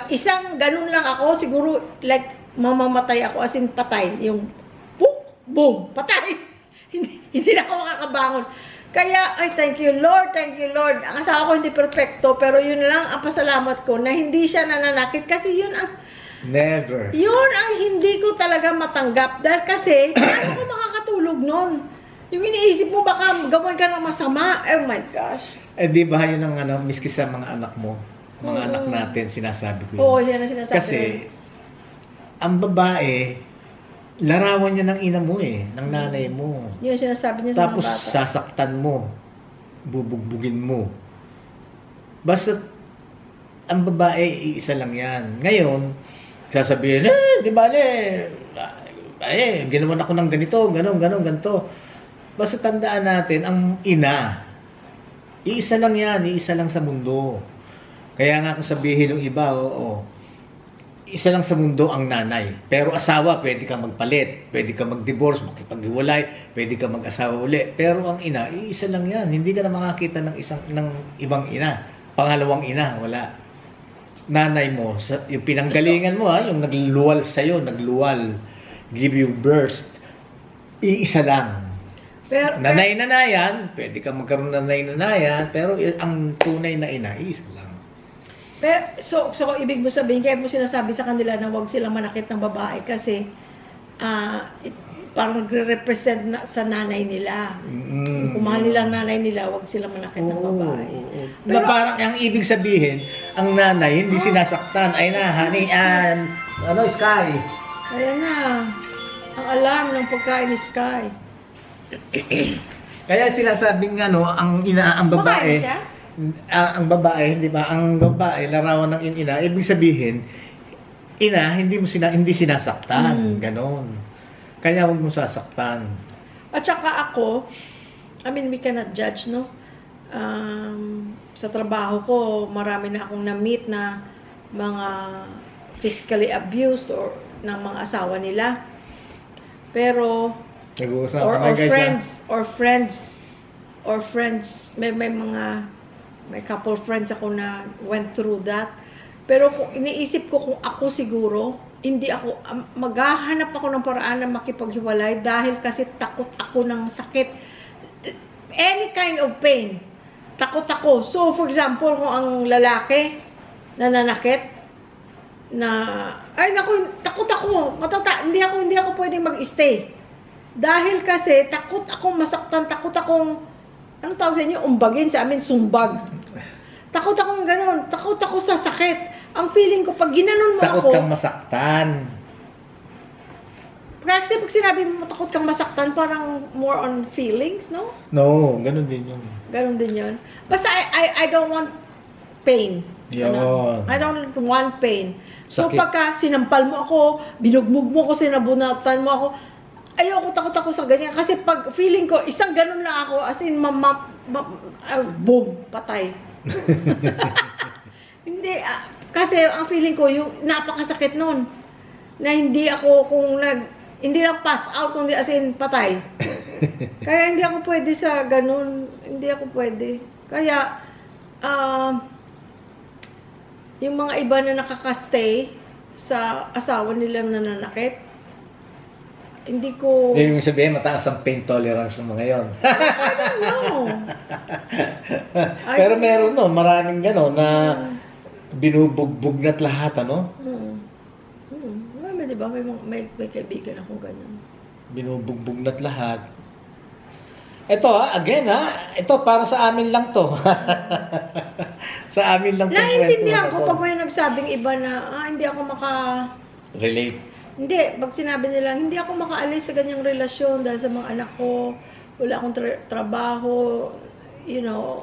isang ganun lang ako, siguro, like, mamamatay ako, as in patay, yung, boom, patay. hindi na ako makakabangon. Kaya, ay, thank you Lord. Ang asawa ko hindi perfecto, pero yun lang ang pasalamat ko, na hindi siya nananakit, kasi yun ang, Never. yun ang hindi ko talaga matanggap. Dahil kasi, paano ko makakatulog nun? Yung iniisip mo, baka gawin ka ng masama. Oh my gosh. Di ba yun ang miski sa mga anak mo? Mga anak natin, sinasabi ko yun. Oo, yan ang sinasabi. Kasi, ang babae, larawan niya ng ina mo eh, ng nanay mo. Yun yung sinasabi niya sa Tapos mga bata. sasaktan mo, bubugbugin mo. Basta ang babae, iisa lang yan. Ngayon, sasabihin, di ba ginawan ako ng ganito, ganito. Basta tandaan natin, ang ina, iisa lang yan, iisa lang sa mundo. Kaya nga kung sabihin ng iba, isa lang sa mundo ang nanay. Pero asawa, pwede ka magpalit, pwede ka mag-divorce, makipaghiwalay, pwede ka mag-asawa uli. Pero ang ina, iisa lang yan. Hindi ka na makakita ng ibang ina. Pangalawang ina, wala. Nanay mo, yung pinanggalingan mo, yung nagluwal sa'yo, give you birth, iisa lang. Pero, Nanay-nanayan, pwede ka magkaroon ng nanay-nanayan, pero ang tunay na ina, iisa lang. so ibig mo sabihin, kaya mo sinasabi sa kanila na huwag silang manakit ng babae kasi parang nagre-represent sa nanay nila. Kung mahal nila ang nanay nila, huwag silang manakit ng babae. Pero parang ang ibig sabihin, ang nanay hindi sinasaktan. Ay na, honey, Sky. Kaya na, ang alarm ng pagkain ni Sky. Kaya sinasabing ang babae, Kumakain siya? ang babae, hindi ba? Ang babae, larawan ng ina, ibig sabihin, ina, hindi sinasaktan. Ganon. Kaya huwag mo sasaktan. At saka ako, I mean, we cannot judge, no? Sa trabaho ko, marami na akong na-meet na mga physically abused or ng mga asawa nila. Pero, Nag-uusap or kami, guys, friends, may couple friends ako na went through that. Pero kung iniisip ko kung ako siguro, hindi ako, maghahanap ako ng paraan na makipaghiwalay dahil kasi takot ako ng sakit. Any kind of pain. Takot ako. So, for example, kung ang lalaki nananakit, ay naku, takot ako. Hindi ako pwedeng mag-stay. Dahil kasi, takot akong masaktan, takot akong, ano tawag sa inyo, umbagin, sa amin, sumbag. Takot akong ganun, takot ako sa sakit. Ang feeling ko, pag ginanon mo takot ako, kang masaktan. kasi pag sinabi mo takot kang masaktan, parang more on feelings, no? No, ganun din yun. Ganun din yun. Basta I don't want pain. Yun. I don't want pain. So Sakit. pagka sinampal mo ako, binugbog mo ako, sinabunatan mo ako, ayoko, takot ako sa ganyan. Kasi pag feeling ko, isang ganun lang ako, as in, boom, patay. Hindi, kasi ang feeling ko, yung napakasakit nun, na hindi ako, hindi lang pass out, kundi as in, patay. Kaya hindi ako pwede sa ganun, hindi ako pwede. Kaya, yung mga iba na nakakastay sa asawa nilang nananakit, hindi ko... Ibig sabihin, mataas ang pain tolerance ng mga yon. No. Pero meron maraming gano'n na binubugbog na't lahat, Marami, di ba? May kaibigan akong ganyan. Binubugbog na't lahat. Ito again ito para sa amin lang to. Sa amin lang to. Naiintindihan ko pag may nagsabing iba na, hindi ako relate. Hindi, pag sinabi nila, hindi ako makaalis sa ganyang relasyon dahil sa mga anak ko, wala akong trabaho,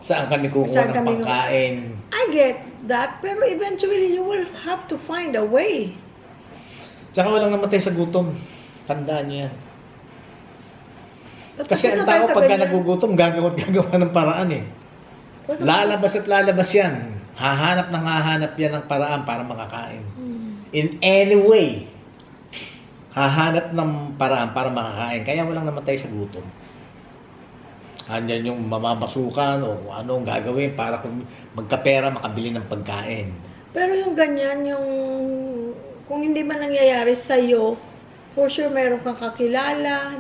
Saan kami kukuha ng pangkain? I get that, pero eventually you will have to find a way. Tsaka walang namatay sa gutom. Tandaan niyo yan. At Kasi ang tao pagka nagugutom, gagawa ng paraan eh. Lalabas at lalabas yan. Hahanap yan ng paraan para makakain. In any way, hahanap ng paraan para makakain. Kaya walang namatay sa gutom. Andyan yung mamamasukan o kung anong gagawin para kung magkapera makabili ng pagkain. Pero yung ganyan, kung hindi man nangyayari sa'yo, for sure meron kang kakilala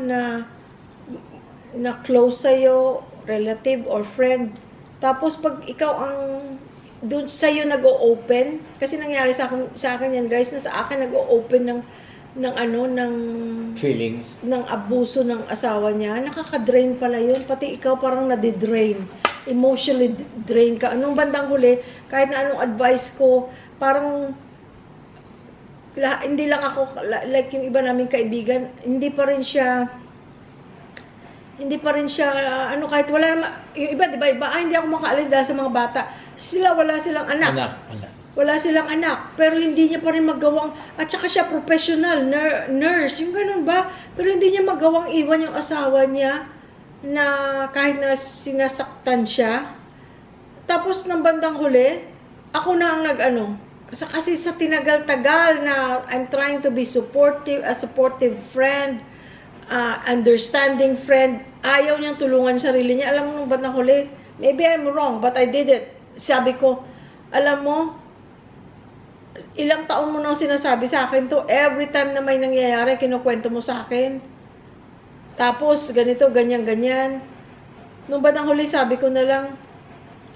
na close sa'yo, relative or friend. Tapos pag ikaw ang doon sa'yo nag-o-open, kasi nangyari sa akin yan guys, na sa akin nag-o-open ng Feelings. ng abuso ng asawa niya, nakaka-drain pala yun. Pati ikaw parang nadidrain. Emotionally drain ka. Anong bandang huli, kahit na anong advice ko, parang hindi lang ako, like yung iba naming kaibigan, hindi pa rin siya, ano, kahit wala naman, yung iba, di ba, hindi ako makaalis dahil sa mga bata. Wala silang anak. Wala silang anak, pero hindi niya pa rin magawang, at saka siya professional, nurse, yung ganun ba? Pero hindi niya magawang iwan yung asawa niya na kahit na sinasaktan siya. Tapos ng bandang huli, ako na ang nag-ano. Kasi sa tinagal-tagal na I'm trying to be supportive, a supportive friend, understanding friend, ayaw niyang tulungan sarili niya. Alam mo nung bandang huli, maybe I'm wrong, but I did it. Sabi ko, alam mo, ilang taon mo nang sinasabi sa akin to, every time na may nangyayari, kinukwento mo sa akin. Tapos, ganito, ganyan. Nung bandang huli, sabi ko na lang,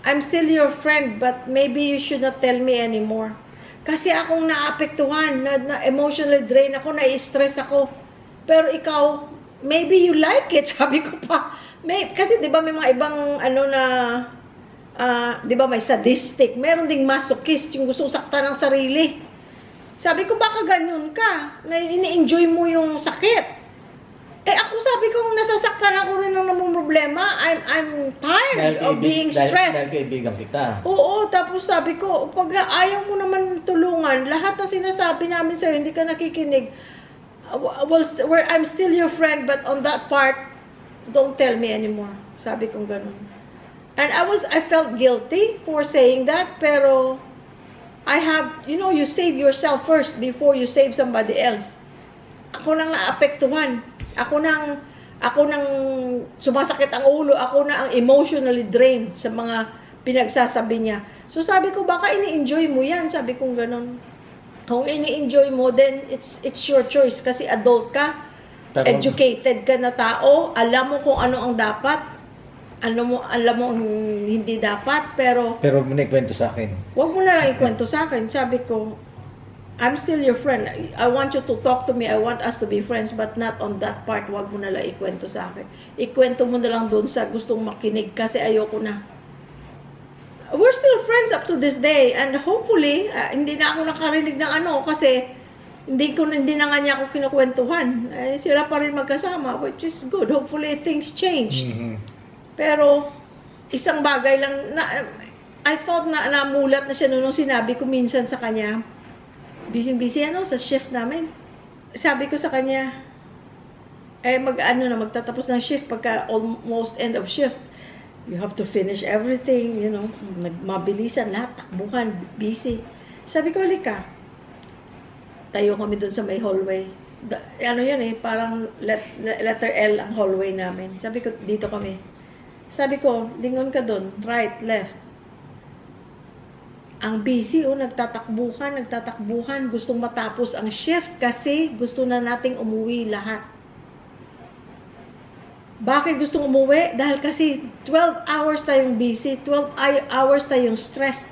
I'm still your friend, but maybe you should not tell me anymore. Kasi akong naapektuhan, na emotionally drain ako, na-stress ako. Pero ikaw, maybe you like it, sabi ko pa. Kasi di ba may mga ibang ano na, di ba may sadistic, meron ding masochist, yung gusto saktan ng sarili. Sabi ko, baka ganyan ka, na ini-enjoy mo yung sakit. Ako sabi ko, nasasaktan ako rin ng namang problema. I'm tired of being stressed. Dahil kaibigan kita. Oo, tapos sabi ko, pag ayaw mo naman tulungan, lahat ng sinasabi namin sa'yo, hindi ka nakikinig. Well, I'm still your friend, but on that part, don't tell me anymore. Sabi kong ganun. And I felt guilty for saying that, pero you save yourself first before you save somebody else. Ako nang naapektuhan. Ako nang sumasakit ang ulo, ako na ang emotionally drained sa mga pinagsasabi niya. So sabi ko, baka ini-enjoy mo yan, sabi kong ganun. Kung ini-enjoy mo, then it's your choice kasi adult ka, educated ka na tao, alam mo kung ano ang dapat, alam mo ang hindi dapat, pero huwag mo na ikwento sa akin. Huwag mo na lang ikwento sa akin. Sabi ko, I'm still your friend. I want you to talk to me. I want us to be friends, but not on that part. Huwag mo na lang ikwento sa akin. Ikwento mo na lang doon sa gustong makinig kasi ayoko na. We're still friends up to this day, and hopefully, hindi na ako nakarinig ng ano kasi hindi na nga niya ako kinukwentuhan. Sila pa rin magkasama, which is good. Hopefully, things change. Mm-hmm. Pero, isang bagay lang, I thought na namulat na siya nung sinabi ko minsan sa kanya, busy sa shift namin. Sabi ko sa kanya, magtatapos ng shift pagka almost end of shift. You have to finish everything, mabilisan lahat, takbuhan, busy. Sabi ko, halika. Tayo kami dun sa may hallway. Parang letter L ang hallway namin. Sabi ko, dito kami. Sabi ko, lingon ka dun, right, left. Ang busy, nagtatakbuhan, gustong matapos ang shift kasi gusto na nating umuwi lahat. Bakit gustong umuwi? Dahil kasi 12 hours tayong busy, 12 hours tayong stressed.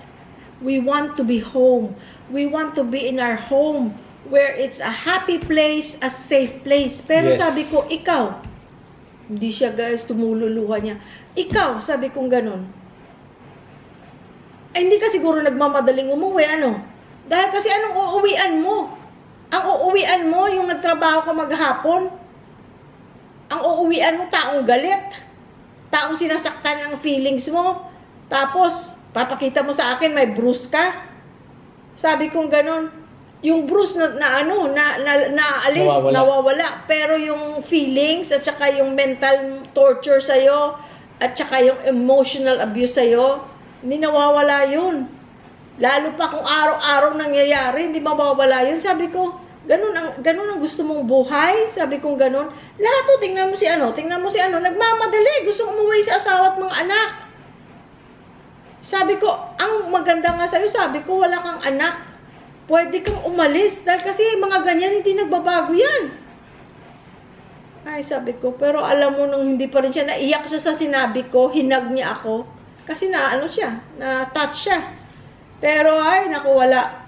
We want to be home. We want to be in our home where it's a happy place, a safe place. Pero sabi ko, ikaw, hindi siya guys, tumululuha niya. Ikaw, sabi kong ganun. Hindi ka siguro nagmamadaling umuwi, Dahil kasi anong uuwian mo? Ang uuwian mo, yung nagtrabaho ka maghapon, ang uuwian mo, taong galit, taong sinasaktan ng feelings mo, tapos, papakita mo sa akin, may bruise ka. Sabi kong ganon, yung bruise naalis, nawawala. Pero yung feelings, at saka yung mental torture sa'yo, at saka yung emotional abuse sa'yo, hindi nawawala yun. Lalo pa kung araw-araw nangyayari, hindi mawawala yun. Sabi ko, ganun ang gusto mong buhay? Sabi kong ganun. Lahat to, tingnan mo si nagmamadali, gusto umuwi sa asawa at mga anak. Sabi ko, ang maganda nga sa'yo, sabi ko, wala kang anak. Pwede kang umalis, dahil kasi mga ganyan, hindi nagbabago yan. Ay, sabi ko, pero alam mo, nung hindi pa rin siya, naiyak siya sa sinabi ko, hinag niya ako. Kasi na-touch siya. Pero ay, naku, wala.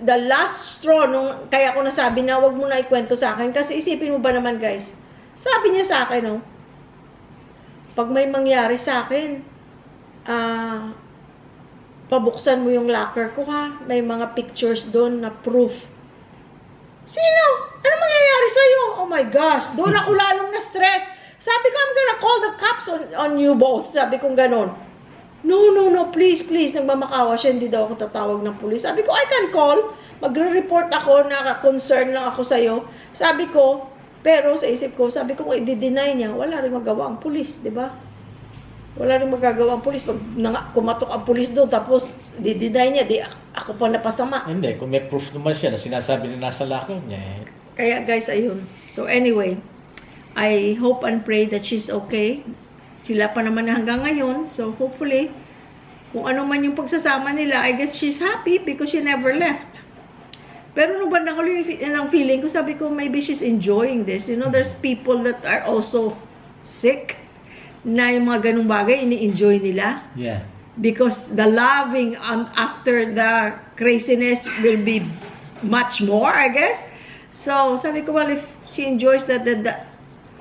The last straw, kaya ko nasabi na wag mo na ikwento sa akin. Kasi isipin mo ba naman, guys, sabi niya sa akin, pag may mangyari sa akin, pabuksan mo yung locker ko, ha. May mga pictures doon na proof Sino? Ano mangyayari sa'yo? Oh my gosh, doon ako lalong na-stress. Sabi ko, I'm gonna call the cops on you both. Sabi ko ganon. No, please, nagmamakawa siya, hindi daw ako tatawag ng pulis. Sabi ko, I can call. Magre-report ako, naka-concern lang ako sa'yo. Sabi ko, pero sa isip ko, sabi ko, kung i-deny niya, wala rin magawa ang pulis, di ba? Wala rin magagawa ang pulis. Pag kumatok ang pulis doon, tapos di-deny niya, di ako pa napasama. Hindi, kung may proof naman siya na sinasabi na nasa locker niya eh. Kaya guys, ayun. So anyway, I hope and pray that she's okay. Sila pa naman hanggang ngayon. So hopefully, kung ano man yung pagsasama nila, I guess she's happy because she never left. Pero nung bandang huli ng feeling ko, sabi ko, maybe she's enjoying this. You know, there's people that are also sick na yung mga ganung bagay, ini-enjoy nila. Yeah. Because the loving after the craziness will be much more, I guess. So, sabi ko, well, if she enjoys that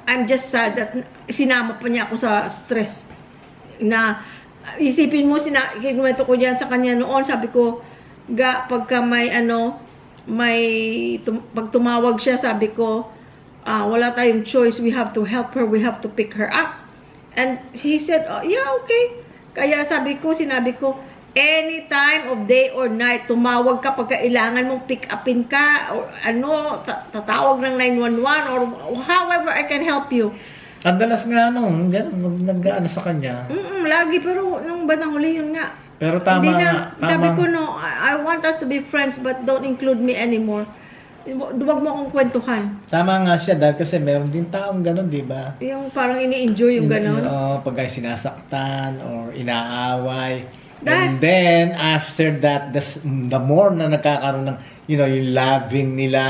I'm just sad that sinama pa niya ako sa stress. Na, isipin mo, kinuwento ko diyan sa kanya noon, sabi ko, pagka pag tumawag siya, sabi ko, wala tayong choice, we have to help her, we have to pick her up. And he said, oh, yeah, okay. Kaya sinabi ko, any time of day or night, tumawag ka pag kailangan mong pick upin ka, or tatawag ng 911, or however I can help you. Ang dalas nga nag-ano sa kanya. Lagi, pero nung bandang huli yun nga. Pero tama nga. Sabi ko, no, I want us to be friends, but don't include me anymore. Duwag mo akong kwentuhan. Tama nga siya dahil kasi meron din taong gano'n, di ba? Yung parang ini-enjoy yung gano'n. Pag ay sinasaktan or inaaway. And then, after that, the more na nagkakaroon ng, yung loving nila,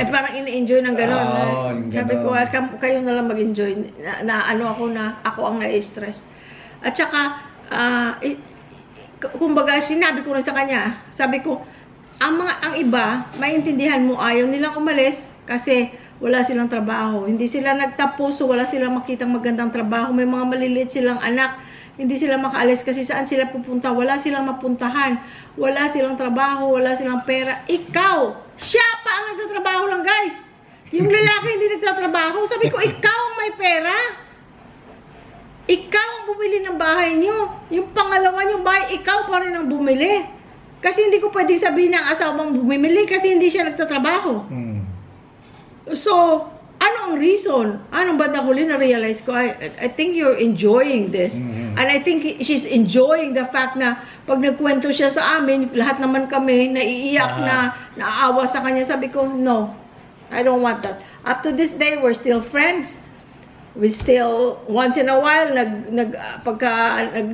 Parang ini-enjoy ng gano'n. Sabi ko, kayo na lang mag-enjoy. Ako ang na-stress. At saka, kumbaga, sinabi ko rin sa kanya, sabi ko, ang iba, maintindihan mo, ayaw nilang umalis kasi wala silang trabaho. Hindi sila nagtapos, so wala silang makitang magandang trabaho. May mga maliliit silang anak, hindi sila makaalis kasi saan sila pupunta. Wala silang mapuntahan. Wala silang trabaho, wala silang pera. Ikaw, siya pa ang nagtatrabaho lang, guys. Yung lalaki hindi nagtatrabaho. Sabi ko, ikaw ang may pera. Ikaw ang bumili ng bahay niyo. Yung pangalawa niyong bahay, ikaw pa rin ang bumili. Kasi hindi ko pwedeng sabihin ng asawang bumimili kasi hindi siya nagtatrabaho. So, ano ang reason? Anong bandang huli na-realize ko, I think you're enjoying this. And I think she's enjoying the fact na pag nagkwento siya sa amin, lahat naman kami naiiyak na naawa sa kanya. Sabi ko, no, I don't want that. Up to this day, we're still friends. We still, once in a while,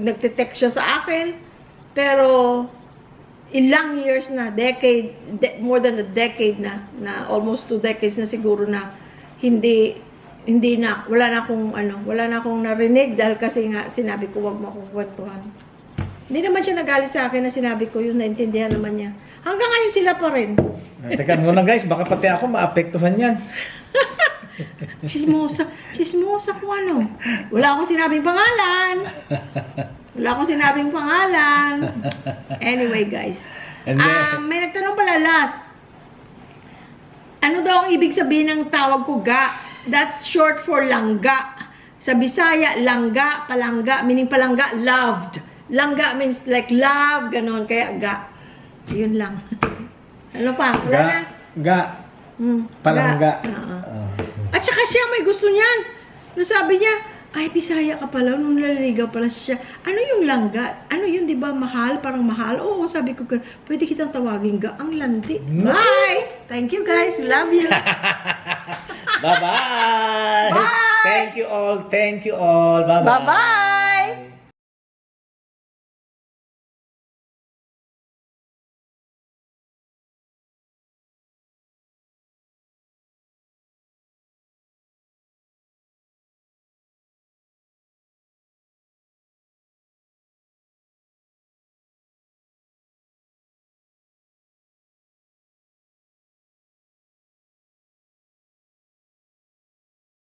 nagte-text siya sa akin. Pero, ilang years na, more than a decade na almost 2 decades na siguro na wala na akong narinig dahil kasi nga sinabi ko wag mo akong kwentuhan. Hindi naman siya nagalit sa akin na sinabi ko yun, naintindihan naman niya. Hanggang ngayon sila pa rin. Teka muna guys, baka pati ako maapektuhan yan. Chismosa ko ano. Wala akong sinabing pangalan. Anyway, guys. May nagtanong pala last. Ano daw ang ibig sabihin ng tawag ko ga? That's short for langga. Sa Bisaya, langga, palangga, meaning palangga, loved. Langga means like love, ganon. Kaya ga. Yun lang. Ano pa? Wala na? Ga. Palangga. At saka siya may gusto niyan. No, sabi niya, ay, Bisaya ka pala, nung naliligaw pala siya. Ano yung langga? Ano yun, di ba, mahal? Parang mahal? Oo, sabi ko, pwede kitang tawagin ga, ang landi. Bye! Thank you guys, love you. Bye-bye! Bye! Thank you all. Bye-bye! Bye-bye!